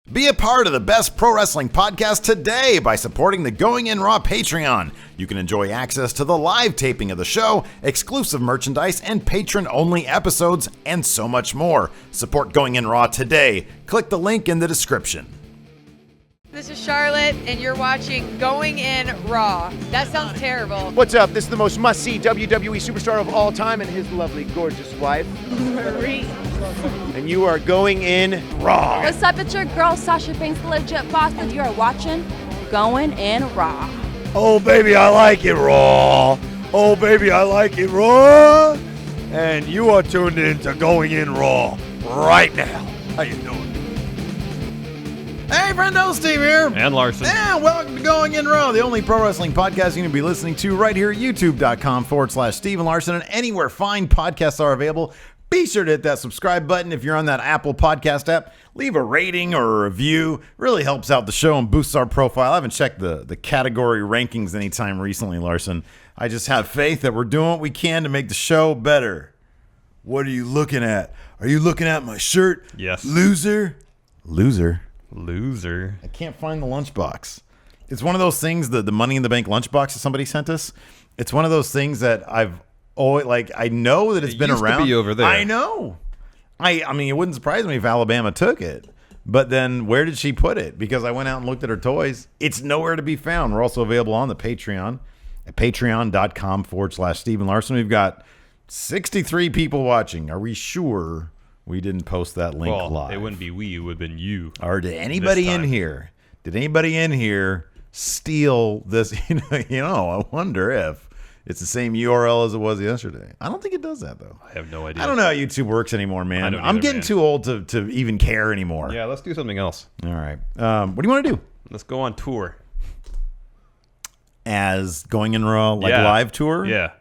Be a part of the best pro wrestling podcast today by supporting the Going In Raw Patreon. You can enjoy access to the live taping of the show, exclusive merchandise, and patron-only episodes, and so much more. Support Going In Raw today. Click the link in the description. This is Charlotte, and you're watching Going In Raw. That sounds terrible. What's up? This is the most must-see WWE superstar of all time and his lovely, gorgeous wife, Marie. and you are going in Raw. What's up? It's your girl, Sasha Banks, the legit boss, and you are watching Going In Raw. Oh, baby, I like it raw. Oh, baby, I like it raw. And you are tuned in to Going In Raw right now. How you doing? Hey, friendo, Steve here. And Larson. And welcome to Going In Raw, the only pro wrestling podcast you can be listening to right here at youtube.com/Steve and Larson, and anywhere fine podcasts are available. Be sure to hit that subscribe button if you're on that Apple podcast app. Leave a rating or a review. Really helps out the show and boosts our profile. I haven't checked the category rankings anytime recently, Larson. I just have faith that we're doing what we can to make the show better. What are you looking at? Are you looking at my shirt? Yes. Loser. Loser. I can't find the lunchbox. It's one of those things, the Money in the Bank lunchbox that somebody sent us. It's one of those things that I've always, I know that it's been used to around. be over there. I know. I mean, it wouldn't surprise me if Alabama took it. But then where did she put it? Because I went out and looked at her toys. It's nowhere to be found. We're also available on the Patreon at patreon.com/Steve and Larson. We've got 63 people watching. Are we sure we didn't post that link live? It wouldn't be we, it would have been you. Or did anybody in here? Did anybody in here steal this? I wonder if it's the same URL as it was yesterday. I don't think it does that though. I have no idea. I don't know how YouTube works anymore, man. I don't I'm either, getting man. too old to even care anymore. Yeah, let's do something else. All right. What do you want to do? Let's go on tour. As Going In Raw, Yeah. live tour? Yeah.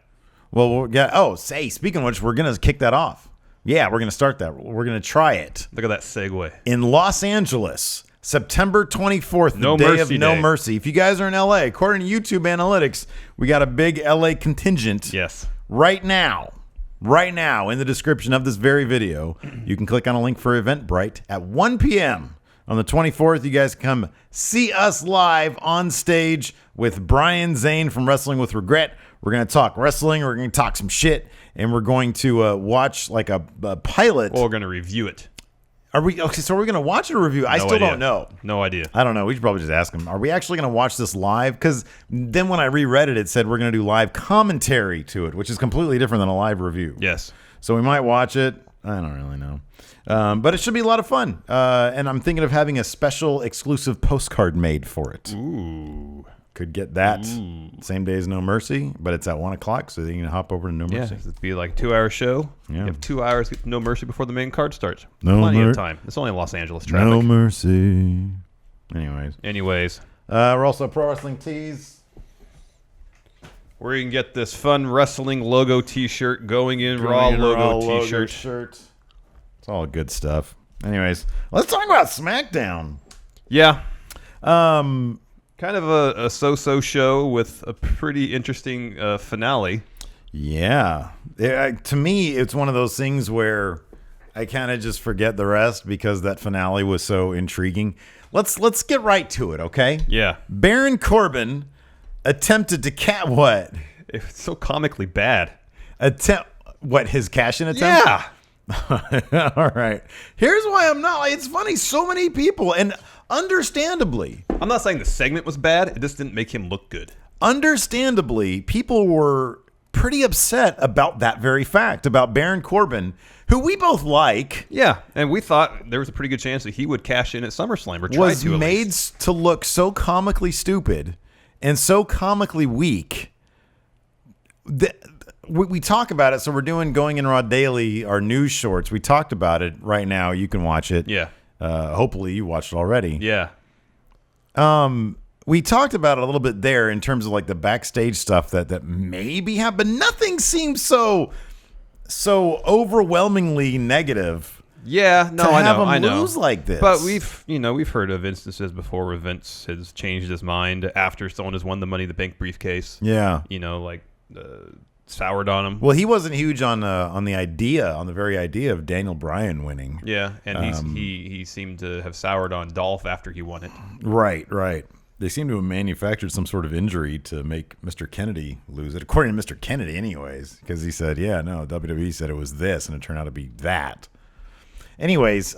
Well, yeah. Oh, speaking of which, we're gonna kick that off. Yeah, we're gonna start that. We're gonna try it Look at that segue. in Los Angeles, September 24th, the No day Mercy of No Day. Mercy. If you guys are in LA, according to YouTube analytics, we got a big LA contingent. Yes. Right now, in the description of this very video, you can click on a link for Eventbrite at 1 p.m. on the 24th. You guys come see us live on stage with Brian Zane from Wrestling with Regret. We're going to talk wrestling. We're going to talk some shit. And we're going to watch like a pilot. Well, we're going to review it. Are we okay? So are we going to watch it or review? I No still idea. don't know. No idea. I don't know. We should probably just ask him. Are we actually going to watch this live? Because then when I reread it, it said we're going to do live commentary to it, which is completely different than a live review. Yes. So we might watch it. I don't really know. But it should be a lot of fun. And I'm thinking of having a special exclusive postcard made for it. Ooh. Could get that same day as No Mercy, but it's at 1 o'clock, so you can hop over to No Yeah, Mercy. it'd be like a 2-hour show. Yeah. You have 2 hours, get No Mercy before the main card starts. No Plenty mer- of time. It's only Los Angeles traffic. No Mercy. Anyways, we're also Pro Wrestling Tees. where you can get this fun wrestling logo T-shirt, Going In Raw logo T-shirt. Shirt. It's all good stuff. Anyways, let's talk about Smackdown. Yeah. Kind of a so-so show with a pretty interesting finale. Yeah. To me, it's one of those things where I kind of just forget the rest because that finale was so intriguing. Let's get right to it, okay? Yeah. Baron Corbin attempted to what? It's so comically bad. His cash-in attempt? Yeah. All right. Here's why I'm not. It's funny. So many people, and understandably, I'm not saying the segment was bad. It just didn't make him look good. Understandably, people were pretty upset about that very fact, about Baron Corbin, who we both like. Yeah, and we thought there was a pretty good chance that he would cash in at SummerSlam or try Was to. made to look so comically stupid and so comically weak. We talk about it, so we're doing Going In Raw Daily, our news shorts. We talked about it right now. You can watch it. Yeah. Hopefully you watched it already. Yeah. We talked about it a little bit there in terms of like the backstage stuff that maybe happened, but nothing seems so overwhelmingly negative. Yeah, no, to I have know, him I know. lose like this. But we've heard of instances before where Vince has changed his mind after someone has won the Money in the Bank briefcase. Yeah. You know, like soured on him. Well, he wasn't huge on the very idea of Daniel Bryan winning. Yeah, and he seemed to have soured on Dolph after he won it. Right. They seem to have manufactured some sort of injury to make Mr. Kennedy lose it, according to Mr. Kennedy anyways, because he said, yeah, no, WWE said it was this, and it turned out to be that. Anyways,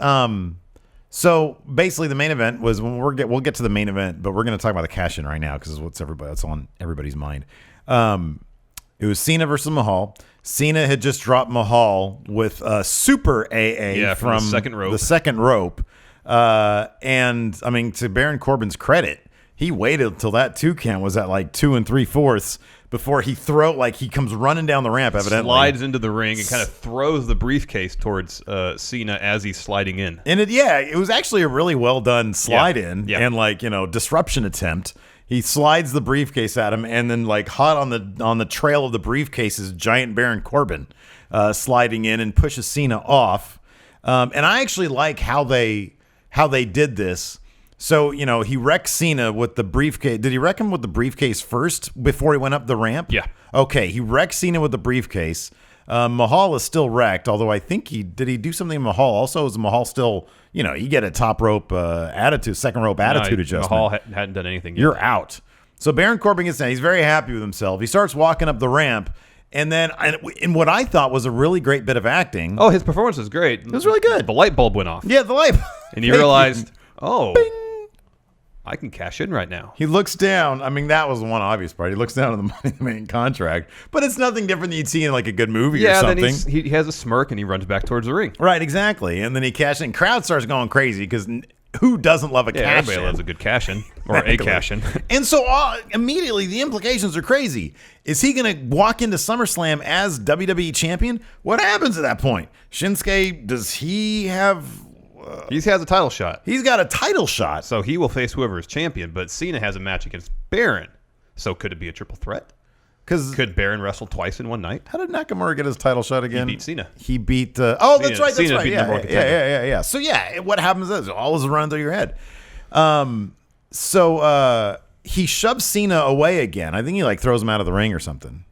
so basically the main event was, we'll get to the main event, but we're going to talk about the cash-in right now because it's on everybody's mind. It was Cena versus Mahal. Cena had just dropped Mahal with super AA from the second rope. And, I mean, to Baron Corbin's credit, he waited until that 2 count was at like 2 3/4 before he he comes running down the ramp, evidently. Slides into the ring and kind of throws the briefcase towards Cena as he's sliding in. And it was actually a really well done slide in and disruption attempt. He slides the briefcase at him, and then hot on the trail of the briefcase is giant Baron Corbin sliding in and pushes Cena off. And I actually like how they did this. So, he wrecked Cena with the briefcase. Did he wreck him with the briefcase first before he went up the ramp? Yeah. Okay, he wrecked Cena with the briefcase. Mahal is still wrecked, although I think did he do something to Mahal? Also, is Mahal still, you get a top rope attitude, second rope attitude adjustment. Mahal hadn't done anything yet. You're out. So Baron Corbin gets down. He's very happy with himself. He starts walking up the ramp. And then in what I thought was a really great bit of acting. Oh, his performance was great. It was really good. The light bulb went off. Yeah, the light bulb. And he realized, Bing. I can cash in right now. He looks down. I mean, that was one obvious part. He looks down at the money in the main contract. But it's nothing different than you'd see in a good movie or something. Yeah, then he has a smirk and he runs back towards the ring. Right, exactly. And then he cashes in. Crowd starts going crazy because who doesn't love a cash in? Everybody loves a good cash in or a cash in. And so immediately the implications are crazy. Is he going to walk into SummerSlam as WWE champion? What happens at that point? Shinsuke, does he have... he has a title shot. He's got a title shot. So he will face whoever is champion, but Cena has a match against Baron. So could it be a triple threat? Could Baron wrestle twice in one night? How did Nakamura get his title shot again? He beat Cena. He beat... that's right. Cena beat number one contender. Yeah. So, what happens is all is running through your head. So he shoves Cena away again. I think he throws him out of the ring or something.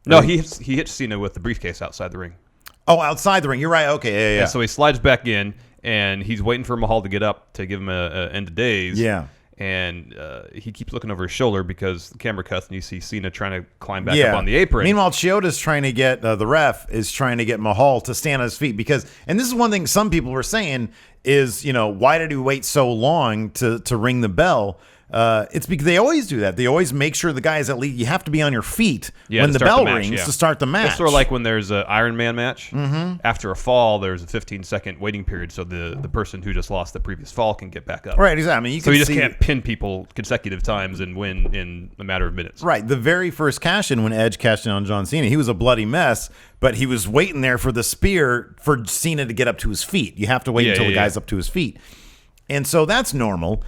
No, he hits Cena with the briefcase outside the ring. Oh, outside the ring. You're right. Okay, yeah. And so he slides back in, and he's waiting for Mahal to get up to give him a end of days. Yeah. And he keeps looking over his shoulder because the camera cuts and you see Cena trying to climb back up on the apron. Meanwhile, Chioda's trying to get, the ref is trying to get Mahal to stand on his feet because, and this is one thing some people were saying is, why did he wait so long to ring the bell? It's because they always do that. They always make sure the guy is at least, you have to be on your feet when the bell rings to start the match. It's sort of like when there's an Iron Man match. Mm-hmm. After a fall, there's a 15-second waiting period so the person who just lost the previous fall can get back up. Right, exactly. I mean, you just can't pin people consecutive times and win in a matter of minutes. Right. The very first cash-in when Edge cashed in on John Cena, he was a bloody mess, but he was waiting there for the spear for Cena to get up to his feet. You have to wait until the guy's up to his feet. And so that's normal.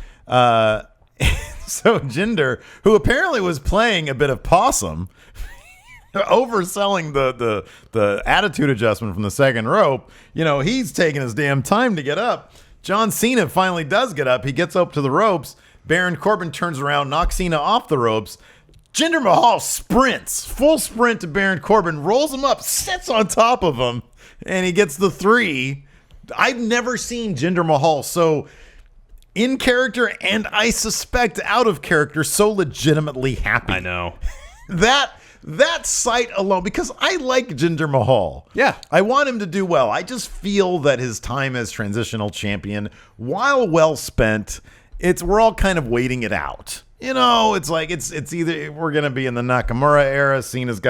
So Jinder, who apparently was playing a bit of possum, overselling the attitude adjustment from the second rope, he's taking his damn time to get up. John Cena finally does get up. He gets up to the ropes. Baron Corbin turns around, knocks Cena off the ropes. Jinder Mahal sprints, full sprint to Baron Corbin, rolls him up, sits on top of him, and he gets the 3. I've never seen Jinder Mahal so in character and I suspect out of character so legitimately happy. I know. That sight alone, because I like Jinder Mahal. Yeah. I want him to do well. I just feel that his time as transitional champion, while well spent, we're all kind of waiting it out. It's either we're going to be in the Nakamura era. Cena's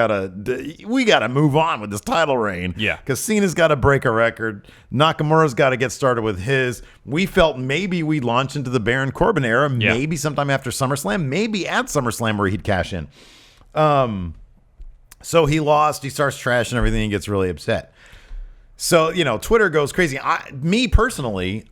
we got to move on with this title reign. Yeah. Because Cena's got to break a record. Nakamura's got to get started with his. We felt maybe we'd launch into the Baron Corbin era, maybe sometime after SummerSlam, maybe at SummerSlam where he'd cash in. So he lost. He starts trashing everything and gets really upset. So, Twitter goes crazy. Me personally,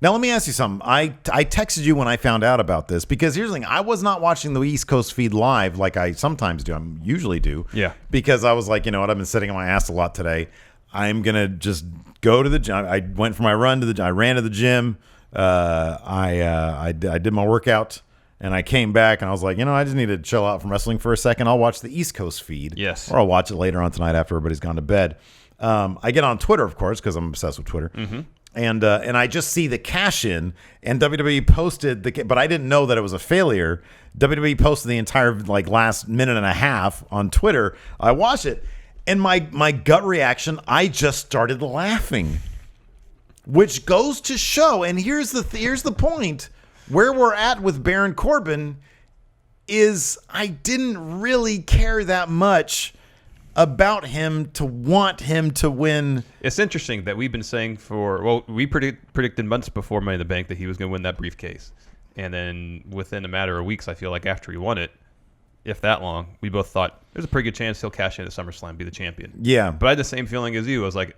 Now, let me ask you something. I texted you when I found out about this because here's the thing. I was not watching the East Coast feed live like I sometimes do. I usually do. Yeah. Because I was like, you know what? I've been sitting on my ass a lot today. I'm going to just go to the gym. I went for my run I ran to the gym. I did my workout. And I came back and I was like, I just need to chill out from wrestling for a second. I'll watch the East Coast feed. Yes. Or I'll watch it later on tonight after everybody's gone to bed. I get on Twitter, of course, because I'm obsessed with Twitter. Mm-hmm. And I just see the cash in, and WWE posted but I didn't know that it was a failure. WWE posted the entire last minute and a half on Twitter. I watched it, and my gut reaction, I just started laughing, which goes to show. And here's the point. Where we're at with Baron Corbin is I didn't really care that much about him to want him to win. It's interesting that we've been saying we predicted months before Money in the Bank that he was going to win that briefcase. And then within a matter of weeks, I feel like after he won it, if that long, we both thought there's a pretty good chance he'll cash in at SummerSlam, be the champion. Yeah. But I had the same feeling as you. I was like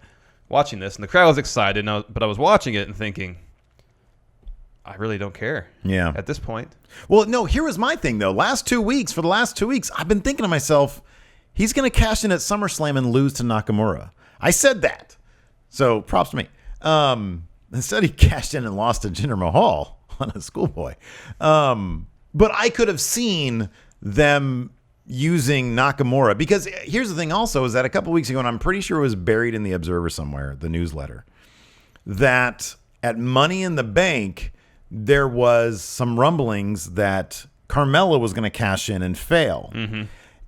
watching this, and the crowd was excited, but I was watching it and thinking, I really don't care. Yeah. At this point. Well, no, here was my thing, though. For the last 2 weeks, I've been thinking to myself, he's going to cash in at SummerSlam and lose to Nakamura. I said that. So props to me. Instead, he cashed in and lost to Jinder Mahal on a schoolboy. But I could have seen them using Nakamura, because here's the thing also is that a couple weeks ago, and I'm pretty sure it was buried in the Observer somewhere, the newsletter, that at Money in the Bank, there was some rumblings that Carmella was going to cash in and fail. Mm-hmm.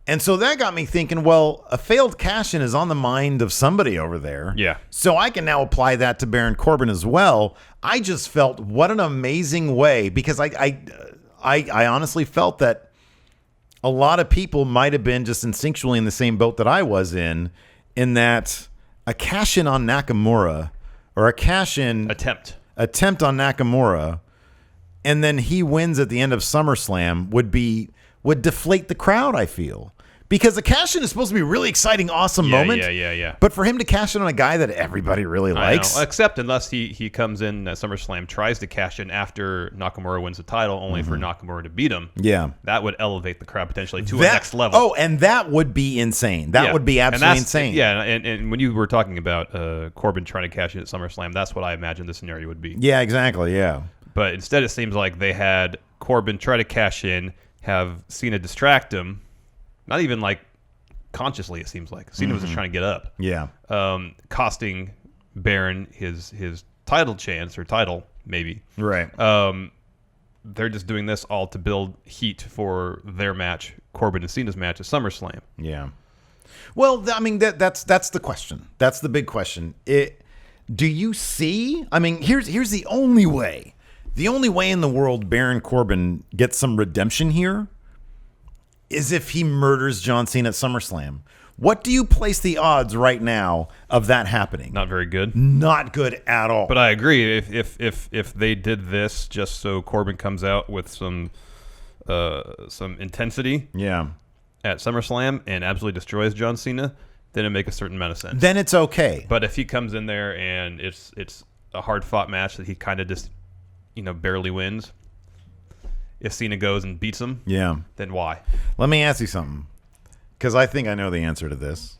And so that got me thinking, well, a failed cash-in is on the mind of somebody over there. Yeah. So I can now apply that to Baron Corbin as well. I just felt what an amazing way, because I honestly felt that a lot of people might have been just instinctually in the same boat that I was in that a cash-in on Nakamura or a cash-in attempt on Nakamura, and then he wins at the end of SummerSlam would deflate the crowd, I feel. Because the cash-in is supposed to be a really exciting, awesome moment. Yeah. But for him to cash in on a guy that everybody really likes. Except unless he comes in at SummerSlam, tries to cash in after Nakamura wins the title, only for Nakamura to beat him. Yeah. That would elevate the crowd potentially to a next level. Oh, and that would be insane. That would be absolutely insane. Yeah, and when you were talking about Corbin trying to cash in at SummerSlam, that's what I imagined the scenario would be. Yeah, exactly, yeah. But instead it seems like they had Corbin try to cash in, have Cena distract him. Not even consciously, it seems like. Cena was just trying to get up. Yeah. Costing Baron his title chance, or title, maybe. Right. They're just doing this all to build heat for their match, Corbin and Cena's match at SummerSlam. Yeah. Well, I mean, that's the question. That's the big question. Do you see? I mean, here's the only way. The only way in the world Baron Corbin gets some redemption here is if he murders John Cena at SummerSlam. What do you place the odds right now of that happening? Not very good. Not good at all. But I agree. If they did this just so Corbin comes out with some intensity, at SummerSlam and absolutely destroys John Cena, then it make a certain amount of sense. Then it's okay. But if he comes in there and it's a hard fought match that he kind of just barely wins, if Cena goes and beats him, then why? Let me ask you something, because I think I know the answer to this.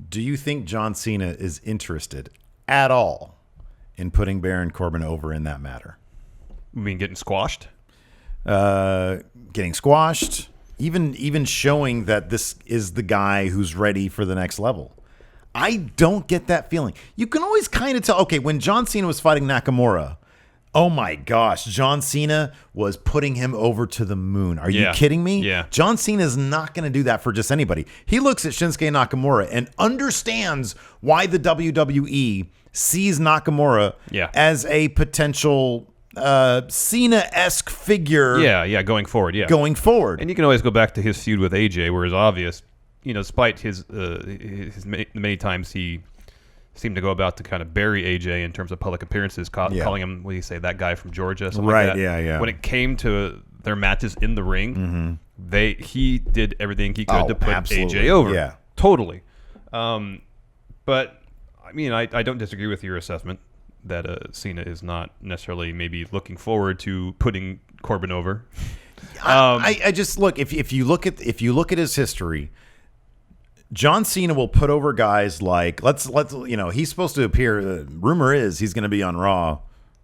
Do you think John Cena is interested at all in putting Baron Corbin over in that matter? You mean getting squashed? Getting squashed, even showing that this is the guy who's ready for the next level. I don't get that feeling. You can always kind of tell, okay, when John Cena was fighting Nakamura, oh my gosh, John Cena was putting him over to the moon. Are you kidding me? Yeah. John Cena is not going to do that for just anybody. He looks at Shinsuke Nakamura and understands why the WWE sees Nakamura as a potential Cena-esque figure. Yeah, going forward, Going forward. And you can always go back to his feud with AJ, where it's obvious, despite his many times he seemed to go about to kind of bury AJ in terms of public appearances, calling him, what do you say, that guy from Georgia? Something like that. Yeah. When it came to their matches in the ring, he did everything he could to put AJ over. Yeah. Totally. But, I mean, I don't disagree with your assessment that Cena is not necessarily maybe looking forward to putting Corbin over. I just look, if you look at his history, John Cena will put over guys like let's he's supposed to appear. Rumor is he's going to be on Raw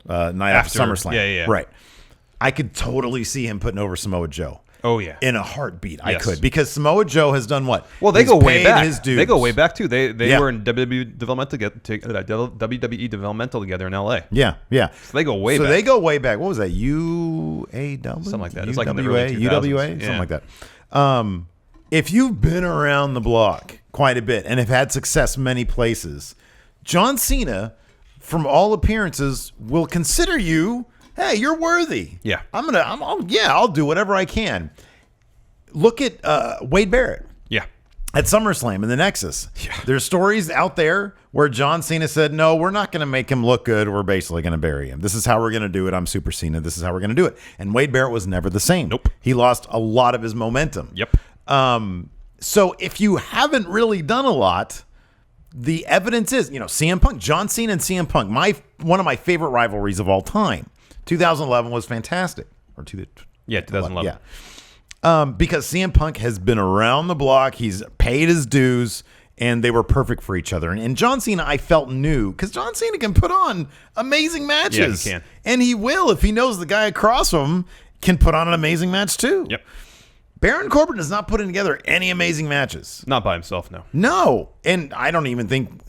night after SummerSlam. Yeah. Right. I could totally see him putting over Samoa Joe. Oh yeah, In a heartbeart, I Yes. could, because Samoa Joe has done what? well, they He's go way paid back. his dues. They go way back too. They Yeah. were in WWE developmental together in LA. Yeah. So they go way So back. they go way back. What was that? UAW? Something like that. It's like in the UWA? early 2000s. UWA? Something Yeah. like that. If you've been around the block quite a bit and have had success many places, John Cena, from all appearances, will consider you, hey, you're worthy. Yeah. I'll do whatever I can. Look at Wade Barrett Yeah. at SummerSlam in the Nexus. There's stories out there where John Cena said, no, we're not going to make him look good. We're basically going to bury him. This is how we're going to do it. I'm Super Cena. This is how we're going to do it. And Wade Barrett was never the same. Nope. He lost a lot of his momentum. Yep. So if you haven't really done a lot, the evidence is, CM Punk, John Cena and CM Punk, one of my favorite rivalries of all time. 2011 was fantastic. Or 2011. Yeah. Because CM Punk has been around the block, he's paid his dues, and they were perfect for each other. And John Cena, I felt knew, because John Cena can put on amazing matches. Yeah, he can. And he will if he knows the guy across from him can put on an amazing match too. Yep. Baron Corbin is not putting together any amazing matches. Not by himself, no. No. And I don't even think...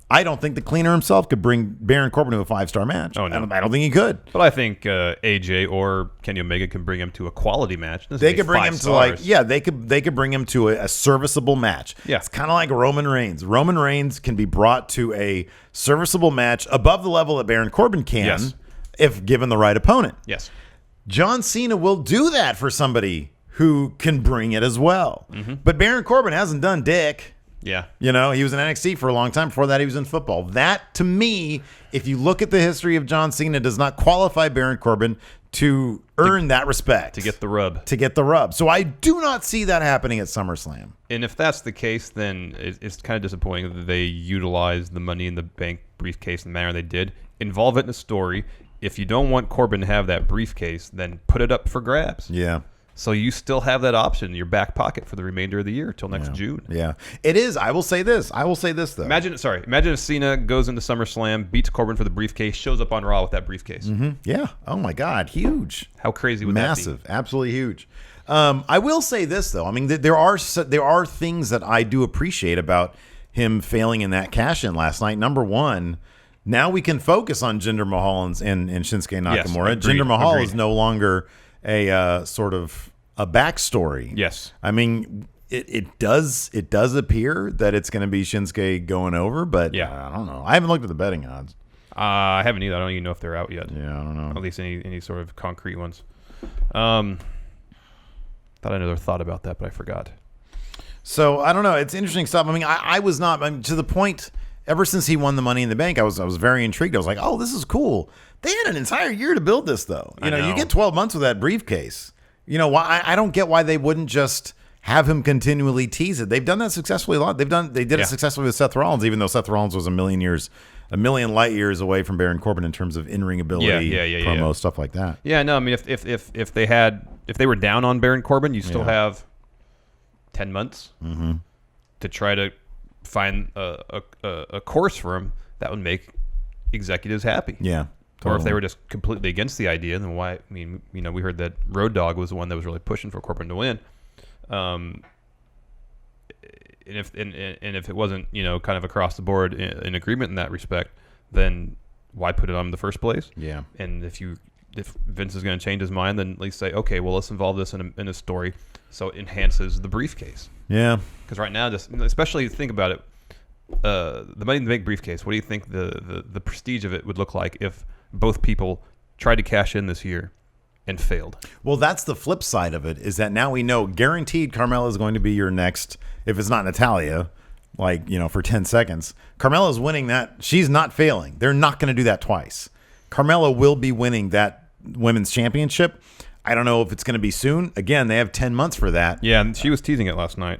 I don't think the cleaner himself could bring Baron Corbin to a 5-star match. Oh, no. I don't think he could. But I think AJ or Kenny Omega can bring him to a quality match. They could bring him to they could bring him to a serviceable match. Yeah. It's kind of like Roman Reigns. Roman Reigns can be brought to a serviceable match above the level that Baron Corbin can, Yes. if given the right opponent. Yes. John Cena will do that for somebody who can bring it as well. Mm-hmm. But Baron Corbin hasn't done dick. Yeah. He was in NXT for a long time. Before that, he was in football. That, to me, if you look at the history of John Cena, does not qualify Baron Corbin to earn that respect. To get the rub. So I do not see that happening at SummerSlam. And if that's the case, then it's kind of disappointing that they utilized the Money in the Bank briefcase in the manner they did. Involve it in a story. If you don't want Corbin to have that briefcase, then put it up for grabs. Yeah. So you still have that option in your back pocket for the remainder of the year till next June. Yeah. It is. I will say this, though. Imagine if Cena goes into SummerSlam, beats Corbin for the briefcase, shows up on Raw with that briefcase. Mm-hmm. Yeah. Oh, my God. Huge. How crazy would Massive. that be? Absolutely huge. I will say this, though. I mean, there are things that I do appreciate about him failing in that cash-in last night. Number one, now we can focus on Jinder Mahal and Shinsuke Nakamura. Yes, agreed, Jinder Mahal agreed. is no longer a sort of a backstory. Yes. I mean, it does appear that it's going to be Shinsuke going over, but Yeah. I don't know. I haven't looked at the betting odds. I haven't either. I don't even know if they're out yet. Yeah, I don't know. At least any sort of concrete ones. Thought I another thought about that, but I forgot. So I don't know. It's interesting stuff. I mean, I was not to the point. Ever since he won the Money in the Bank, I was very intrigued. I was like, oh, this is cool. They had an entire year to build this, though. You know, you get 12 months with that briefcase. Why? I don't get why they wouldn't just have him continually tease it. They've done that successfully a lot. They did it successfully with Seth Rollins, even though Seth Rollins was a million light years away from Baron Corbin in terms of in-ring ability, promo, stuff like that. Yeah, no, I mean, if they were down on Baron Corbin, you still have 10 months to try to find a course for him that would make executives happy. Yeah. Or if they were just completely against the idea, then why? I mean, we heard that Road Dogg was the one that was really pushing for Corbin to win. And if it wasn't, kind of across the board in agreement in that respect, then why put it on in the first place? Yeah. And if Vince is going to change his mind, then at least say, okay, well, let's involve this in a story so it enhances the briefcase. Yeah. Because right now, just especially think about it, the Money in the Bank briefcase. What do you think the prestige of it would look like if both people tried to cash in this year and failed? Well, that's the flip side of it, is that now we know guaranteed Carmella is going to be your next, if it's not Natalya, for 10 seconds. Carmella's winning that. She's not failing. They're not going to do that twice. Carmella will be winning that women's championship. I don't know if it's going to be soon. Again, they have 10 months for that. Yeah, and she was teasing it last night.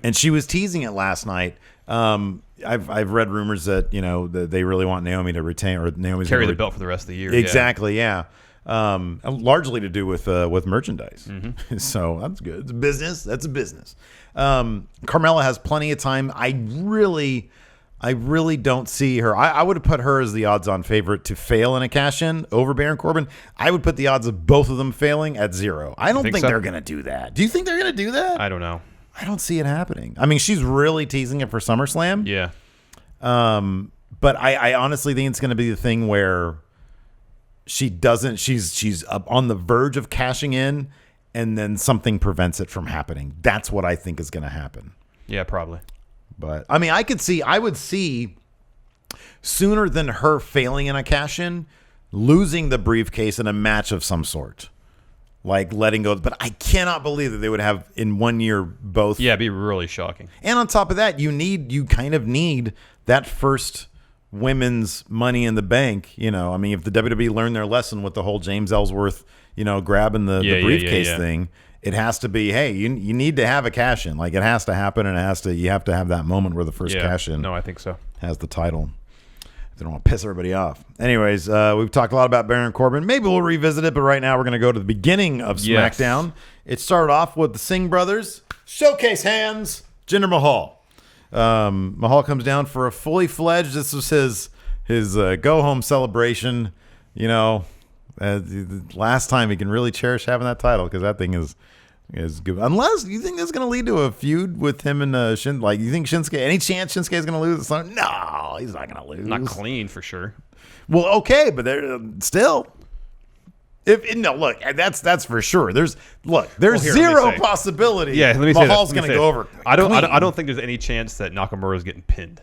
I've read rumors that that they really want Naomi to retain, or Naomi's carry the belt for the rest of the year. Exactly, yeah. Largely to do with merchandise. Mm-hmm. So that's good. It's a business. That's a business. Carmella has plenty of time. I really don't see her. I would have put her as the odds-on favorite to fail in a cash-in over Baron Corbin. I would put the odds of both of them failing at 0. I don't think so? they're going to do that. Do you think they're going to do that? I don't know. I don't see it happening. I mean, she's really teasing it for SummerSlam. Yeah. But I honestly think it's going to be the thing where she doesn't. She's up on the verge of cashing in, and then something prevents it from happening. That's what I think is going to happen. Yeah, probably. But I mean, I would see sooner than her failing in a cash in, losing the briefcase in a match of some sort, like letting go. But I cannot believe that they would have in 1 year both. Yeah, it'd be really shocking. And on top of that, you kind of need that first women's Money in the Bank. You know, I mean, if the WWE learned their lesson with the whole James Ellsworth, grabbing the briefcase thing. It has to be, hey, you need to have a cash in. Like, it has to happen, and you have to have that moment where the first cash in. No, I think so. Has the title. They don't want to piss everybody off. Anyways, we've talked a lot about Baron Corbin. Maybe we'll revisit it, but right now we're going to go to the beginning of SmackDown. Yes. It started off with the Singh brothers, showcase hands, Jinder Mahal. Mahal comes down for a fully fledged. This was his go home celebration. The last time he can really cherish having that title, because that thing is good. Unless you think that's going to lead to a feud with him and Shin. Like, you think Shinsuke? Any chance Shinsuke is going to lose? No, he's not going to lose. Not clean for sure. Well, okay, but there still. Look, that's for sure. There's zero possibility. Yeah, let me say Mahal's going to go over. I don't think there's any chance that Nakamura is getting pinned.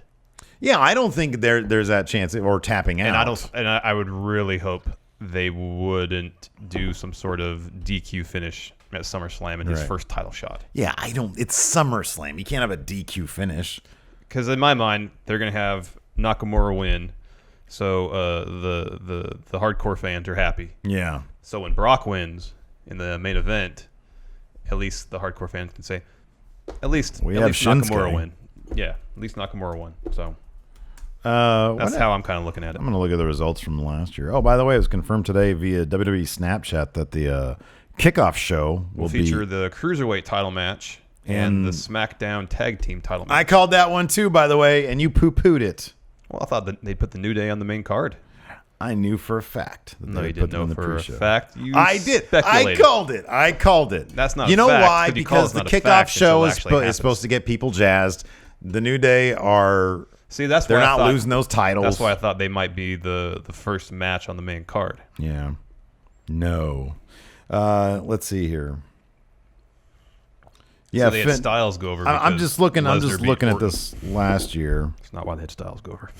Yeah, I don't think there's that chance or tapping out. And I would really hope they wouldn't do some sort of DQ finish at SummerSlam in his first title shot. Yeah, it's SummerSlam. You can't have a DQ finish. Because in my mind, they're going to have Nakamura win, so the hardcore fans are happy. Yeah. So when Brock wins in the main event, at least the hardcore fans can say, at least Nakamura win. Yeah, at least Nakamura won. So that's how I'm kind of looking at it. I'm going to look at the results from last year. Oh, by the way, it was confirmed today via WWE Snapchat that the kickoff show will feature the Cruiserweight title match and the SmackDown Tag Team title match. I called that one too, by the way, and you poo-pooed it. Well, I thought that they'd put the New Day on the main card. I knew for a fact. No, you didn't know for a fact. I did. Speculated. I called it. That's not. You know fact, why? Because the kickoff show is supposed to get people jazzed. The New Day are. See, they're not losing those titles. That's why I thought they might be the first match on the main card. Yeah. No. Let's see here. Yeah, so they had Styles go over. I'm just looking at this last year. It's not why they had Styles go over.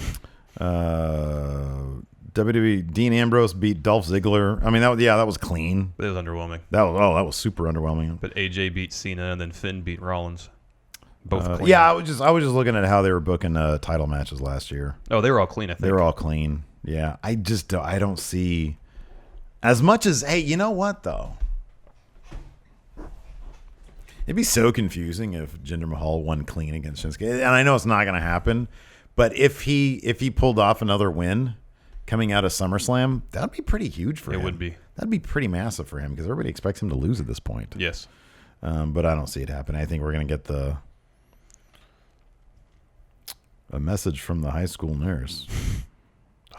WWE Dean Ambrose beat Dolph Ziggler. I mean, that was clean. It was underwhelming. That was super underwhelming. But AJ beat Cena and then Finn beat Rollins. Both clean. Yeah, I was just looking at how they were booking title matches last year. Oh, they were all clean. I think they were all clean. Yeah, I don't see as much as. Hey, you know what though? It'd be so confusing if Jinder Mahal won clean against Shinsuke, and I know it's not going to happen. But if he pulled off another win coming out of SummerSlam, that would be pretty huge for him. It would be. That'd be pretty massive for him because everybody expects him to lose at this point. Yes. But I don't see it happen. I think we're going to get a message from the high school nurse.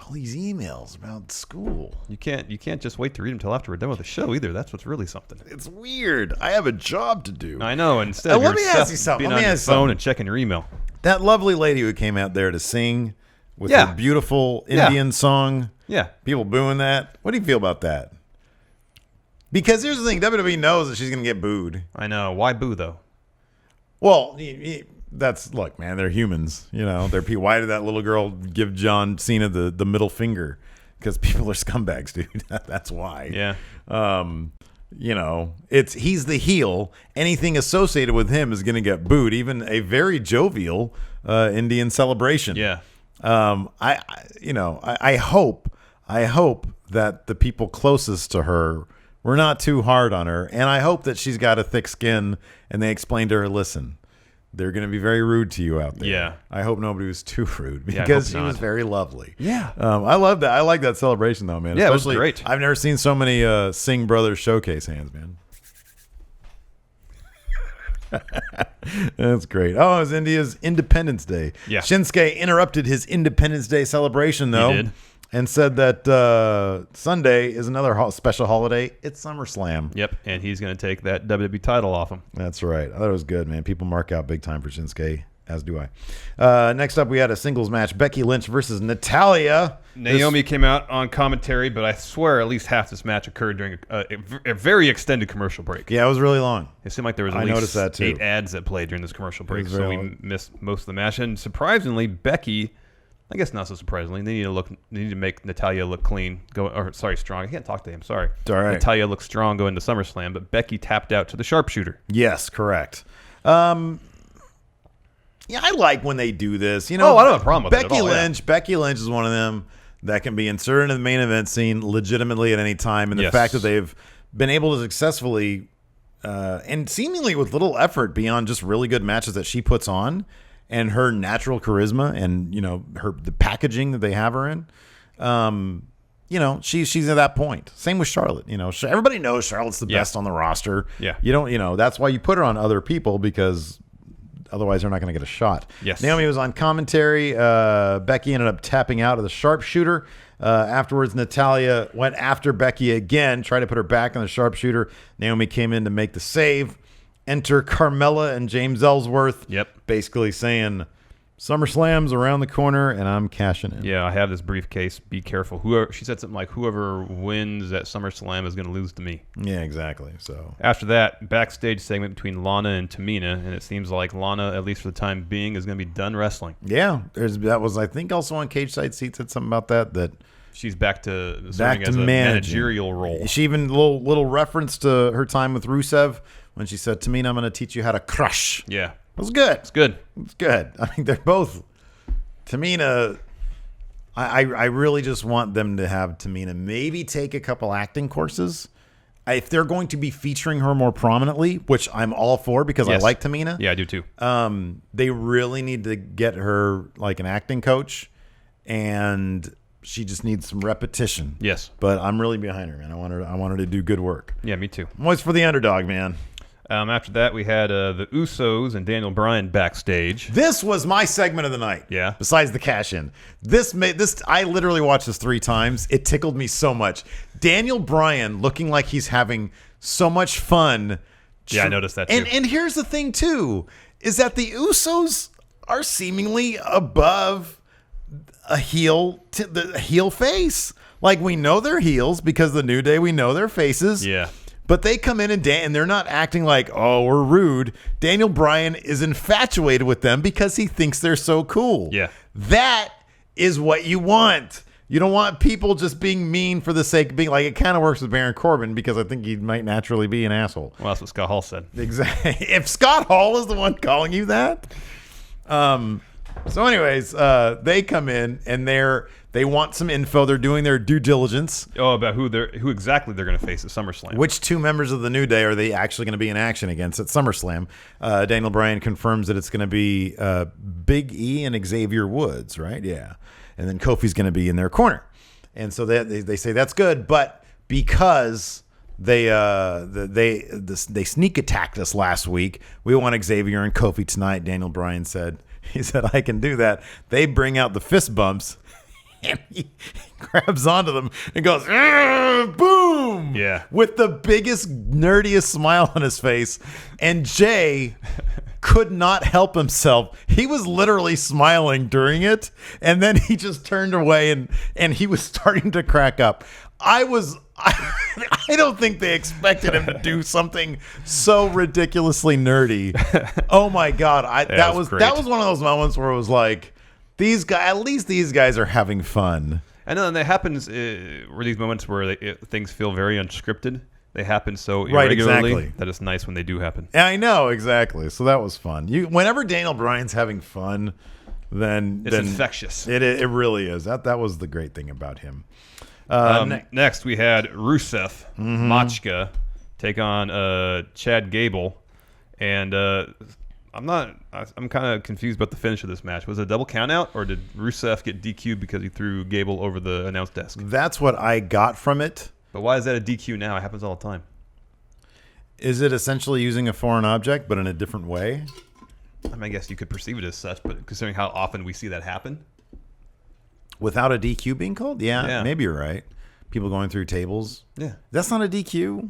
All these emails about school. You can't just wait to read them until after we're done with the show either. That's what's really something. It's weird. I have a job to do. I know. Instead of let me ask you something. Being on your phone and checking your email. That lovely lady who came out there to sing with her beautiful Indian song. Yeah. People booing that. What do you feel about that? Because here's the thing. WWE knows that she's going to get booed. I know. Why boo, though? Well, look, man, they're humans. They're people. Why did that little girl give John Cena the middle finger? Because people are scumbags, dude. That's why. Yeah. He's the heel. Anything associated with him is going to get booed. Even a very jovial Indian celebration. Yeah. I hope that the people closest to her were not too hard on her, and I hope that she's got a thick skin and they explained to her, listen, they're going to be very rude to you out there. Yeah. I hope nobody was too rude because she was very lovely. Yeah. I love that. I like that celebration though, man. Yeah, especially, it was great. I've never seen so many Singh brothers showcase hands, man. That's great. Oh, it was India's Independence Day. Yeah. Shinsuke interrupted his Independence Day celebration, though, He did. and said that Sunday is another special holiday. It's SummerSlam. Yep, and he's going to take that WWE title off him. That's right. I thought it was good, man. People mark out big time for Shinsuke, as do I. Next up, we had a singles match: Becky Lynch versus Natalya. Naomi came out on commentary, but I swear at least half this match occurred during a very extended commercial break. Yeah, it was really long. It seemed like there was at I least noticed that too. 8 ads that played during this commercial break, was so very we long. missed most of the match. And surprisingly, Becky, I guess not so surprisingly, they need to make Natalya look clean. Strong. I can't talk to him. Sorry. It's all right. Natalya looks strong going to SummerSlam, but Becky tapped out to the sharpshooter. Yes, correct. Yeah, I like when they do this. You know, Oh, I don't have a problem with it at Becky all, yeah. Lynch. Becky Lynch is one of them that can be inserted into the main event scene legitimately at any time, and the Yes. fact that they've been able to successfully and seemingly with little effort beyond just really good matches that she puts on, and her natural charisma, and the packaging that they have her in. She's at that point. Same with Charlotte. Everybody knows Charlotte's the Yeah. best on the roster. Yeah. You don't. That's why you put her on other people, because otherwise they're not going to get a shot. Yes. Naomi was on commentary. Becky ended up tapping out of the sharpshooter. Afterwards, Natalya went after Becky again, tried to put her back on the sharpshooter. Naomi came in to make the save. Enter Carmella and James Ellsworth. Yep. Basically saying, SummerSlam's around the corner, and I'm cashing in. Yeah, I have this briefcase. Be careful. She said something like, "Whoever wins at SummerSlam is going to lose to me." Yeah, exactly. So After that, backstage segment between Lana and Tamina, and it seems like Lana, at least for the time being, is going to be done wrestling. yeah, that was, I think, also on Cage Side Seats said something about that. She's back to serving as a managing. managerial role. She even little reference to her time with Rusev when she said, "Tamina, I'm going to teach you how to crush." Yeah, It was good. it's good. It's good. I mean, they're both Tamina. I really just want them to have Tamina maybe take a couple acting courses. If they're going to be featuring her more prominently, which I'm all for because Yes. I like Tamina. Yeah, I do too. They really need to get her like an acting coach, and she just needs some repetition. Yes. But I'm really behind her, man. I want her to do good work. Yeah, me too. I'm always for the underdog, man. After that, we had the Usos and Daniel Bryan backstage. This was my segment of the night. Yeah. Besides the cash in, I literally watched this 3 times. It tickled me so much. Daniel Bryan looking like he's having so much fun. Yeah, I noticed that too. And here's the thing too, is that the Usos are seemingly above the heel face. Like, we know they're heels because the New Day, we know their faces. Yeah. But they come in and they're not acting like, oh, we're rude. Daniel Bryan is infatuated with them because he thinks they're so cool. Yeah. That is what you want. You don't want people just being mean for the sake of being like, it kind of works with Baron Corbin because I think he might naturally be an asshole. Well, that's what Scott Hall said. Exactly. If Scott Hall is the one calling you that. So anyways, they come in and they want some info. They're doing their due diligence. Oh, about who exactly they're going to face at SummerSlam. Which 2 members of the New Day are they actually going to be in action against at SummerSlam? Daniel Bryan confirms that it's going to be Big E and Xavier Woods, right? Yeah. And then Kofi's going to be in their corner. And so they say that's good, but because they sneak attacked us last week, we want Xavier and Kofi tonight, Daniel Bryan said. He said, I can do that. They bring out the fist bumps. And he grabs onto them and goes, boom! Yeah. With the biggest, nerdiest smile on his face. And Jay could not help himself. He was literally smiling during it. And then he just turned away and he was starting to crack up. I don't think they expected him to do something so ridiculously nerdy. Oh my God. That was great. one of those moments where it was like, at least these guys are having fun. And then that happens were these moments where things feel very unscripted. They happen so Right, irregularly exactly. that it's nice when they do happen. Yeah, I know, exactly. So that was fun. Whenever Daniel Bryan's having fun, then It's infectious. It really is. That was the great thing about him. Next, we had Rusev, Machka, take on Chad Gable. And I'm kind of confused about the finish of this match. Was it a double countout, or did Rusev get DQ'd because he threw Gable over the announce desk? That's what I got from it. But why is that a DQ now? It happens all the time. Is it essentially using a foreign object, but in a different way? I mean, I guess you could perceive it as such, but considering how often we see that happen. Without a DQ being called? Yeah. Maybe you're right. People going through tables. Yeah. That's not a DQ?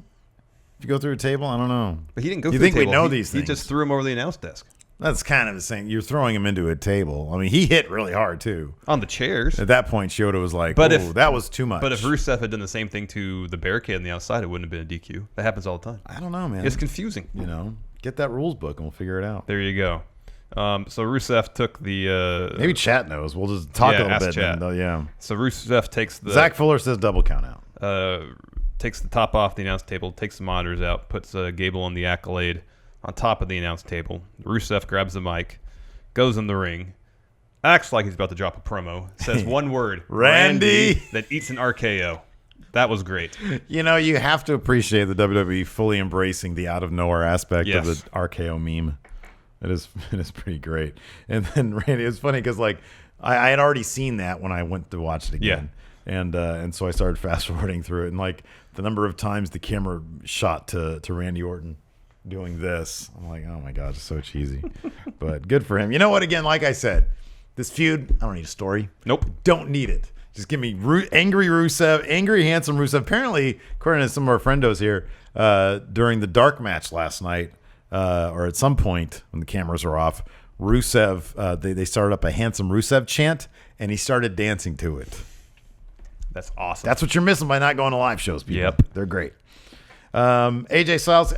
If you go through a table, I don't know. But he didn't go You through think the we table. know He- these He things? just threw him over the announce desk. That's kind of the same. You're throwing him into a table. I mean, he hit really hard, too. On the chairs. At that point, Shota was like, But oh, if- that was too much. But if Rusev had done the same thing to the barricade on the outside, it wouldn't have been a DQ. That happens all the time. I don't know, man. It's confusing. You know, get that rules book and we'll figure it out. There you go. So Rusev took the... Maybe chat knows. We'll just talk Yeah, a little ask bit. chat. Then, yeah. So Rusev takes the... Zach Fuller says double count out. Takes the top off the announce table, takes the monitors out, puts Gable on the Accolade on top of the announce table. Rusev grabs the mic, goes in the ring, acts like he's about to drop a promo, says one word, Randy, that eats an RKO. That was great. You know, you have to appreciate the WWE fully embracing the out of nowhere aspect of Yes. the RKO meme. It is pretty great. And then Randy, it's funny because like I had already seen that when I went to watch it again. And so I started fast forwarding through it, and like the number of times the camera shot to Randy Orton doing this, I'm like, oh my god, it's so cheesy. But good for him. You know what? Again, like I said, this feud, I don't need a story. Nope. Don't need it. Just give me angry Rusev, angry handsome Rusev. Apparently, according to some of our friendos here, during the dark match last night, or at some point when the cameras were off, Rusev, they started up a handsome Rusev chant, and he started dancing to it. That's awesome. That's what you're missing by not going to live shows, people. Yep. They're great. AJ Styles,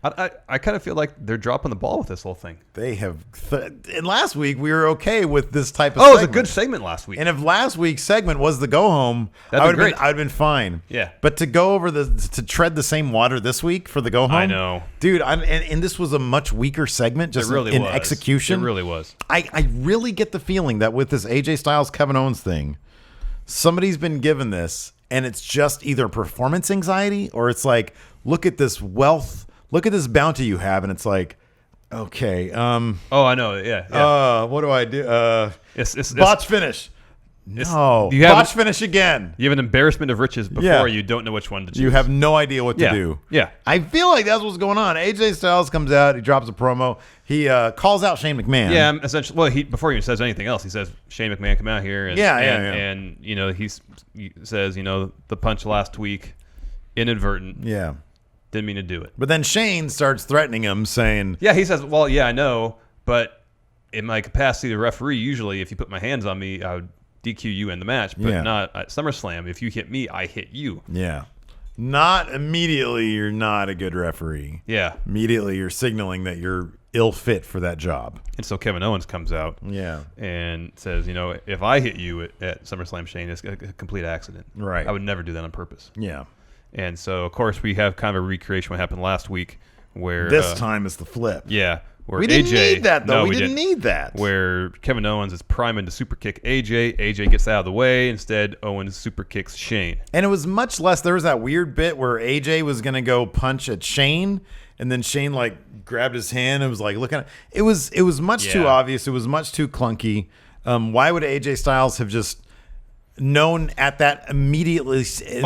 I kind of feel like they're dropping the ball with this whole thing. they have. And last week, we were okay with this type of Oh, it was a segment. good segment last week. And if last week's segment was the go home, That'd I be would have great. been, I'd been fine. Yeah. But to go over to tread the same water this week for the go home, I know. dude. And this was a much weaker segment, just It really in was. execution. It really was. I really get the feeling that with this AJ Styles Kevin Owens thing, somebody's been given this, and it's just either performance anxiety or it's like, look at this wealth, look at this bounty you have, and it's like, okay, Oh, I know. Yeah. what do I do? It's Botch finish. No, you have- botch finish again. You have an embarrassment of riches before Yeah. you don't know which one to choose. You have no idea what to Yeah. do. Yeah. I feel like that's what's going on. AJ Styles comes out, he drops a promo, he calls out Shane McMahon. Yeah, essentially. Well, before he even says anything else, he says Shane McMahon come out here. And, Yeah. And you know he says the punch last week, inadvertent. Yeah. Didn't mean to do it. But then Shane starts threatening him, saying, Yeah, he says, well, yeah, I know, but in my capacity as a referee, usually if you put my hands on me, I would DQ you in the match, but Yeah. not at SummerSlam. If you hit me, I hit you. yeah, not immediately, you're not a good referee. Yeah. Immediately, you're signaling that you're ill fit for that job. And so Kevin Owens comes out Yeah. and says, if I hit you at SummerSlam, Shane, it's a complete accident. Right. I would never do that on purpose. Yeah. And so, of course, we have kind of a recreation of what happened last week where... This time it's the flip. Yeah. Where We didn't AJ, need that, though. No, we didn't need that. Where Kevin Owens is priming to super kick AJ. AJ gets out of the way. Instead, Owens super kicks Shane. And it was much less. There was that weird bit where AJ was going to go punch at Shane, and then Shane like grabbed his hand and was like looking at it. Was much too Yeah. obvious. It was much too clunky. Why would AJ Styles have just known at that immediate split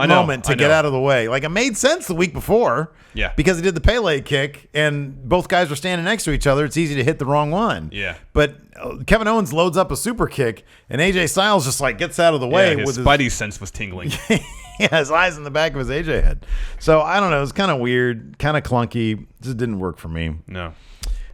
moment to get out of the way? Like, it made sense the week before. Yeah. Because he did the Pele kick and both guys were standing next to each other. It's easy to hit the wrong one. Yeah. But Kevin Owens loads up a super kick and AJ Styles just like gets out of the way Yeah, his with Spidey sense was tingling. yeah, his eyes in the back of his AJ head. So I don't know. It was kind of weird, kind of clunky. Just didn't work for me. No.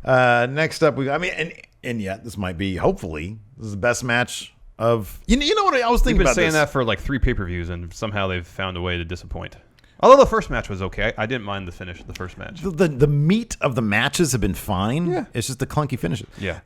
Next up, and yet this might be, hopefully, this is the best match of. You know what I was We've thinking been about saying this. that for like 3 pay-per-views, and somehow they've found a way to disappoint. Although the first match was okay. I didn't mind the finish of the first match. The meat of the matches have been fine. Yeah. It's just the clunky finishes. Yeah.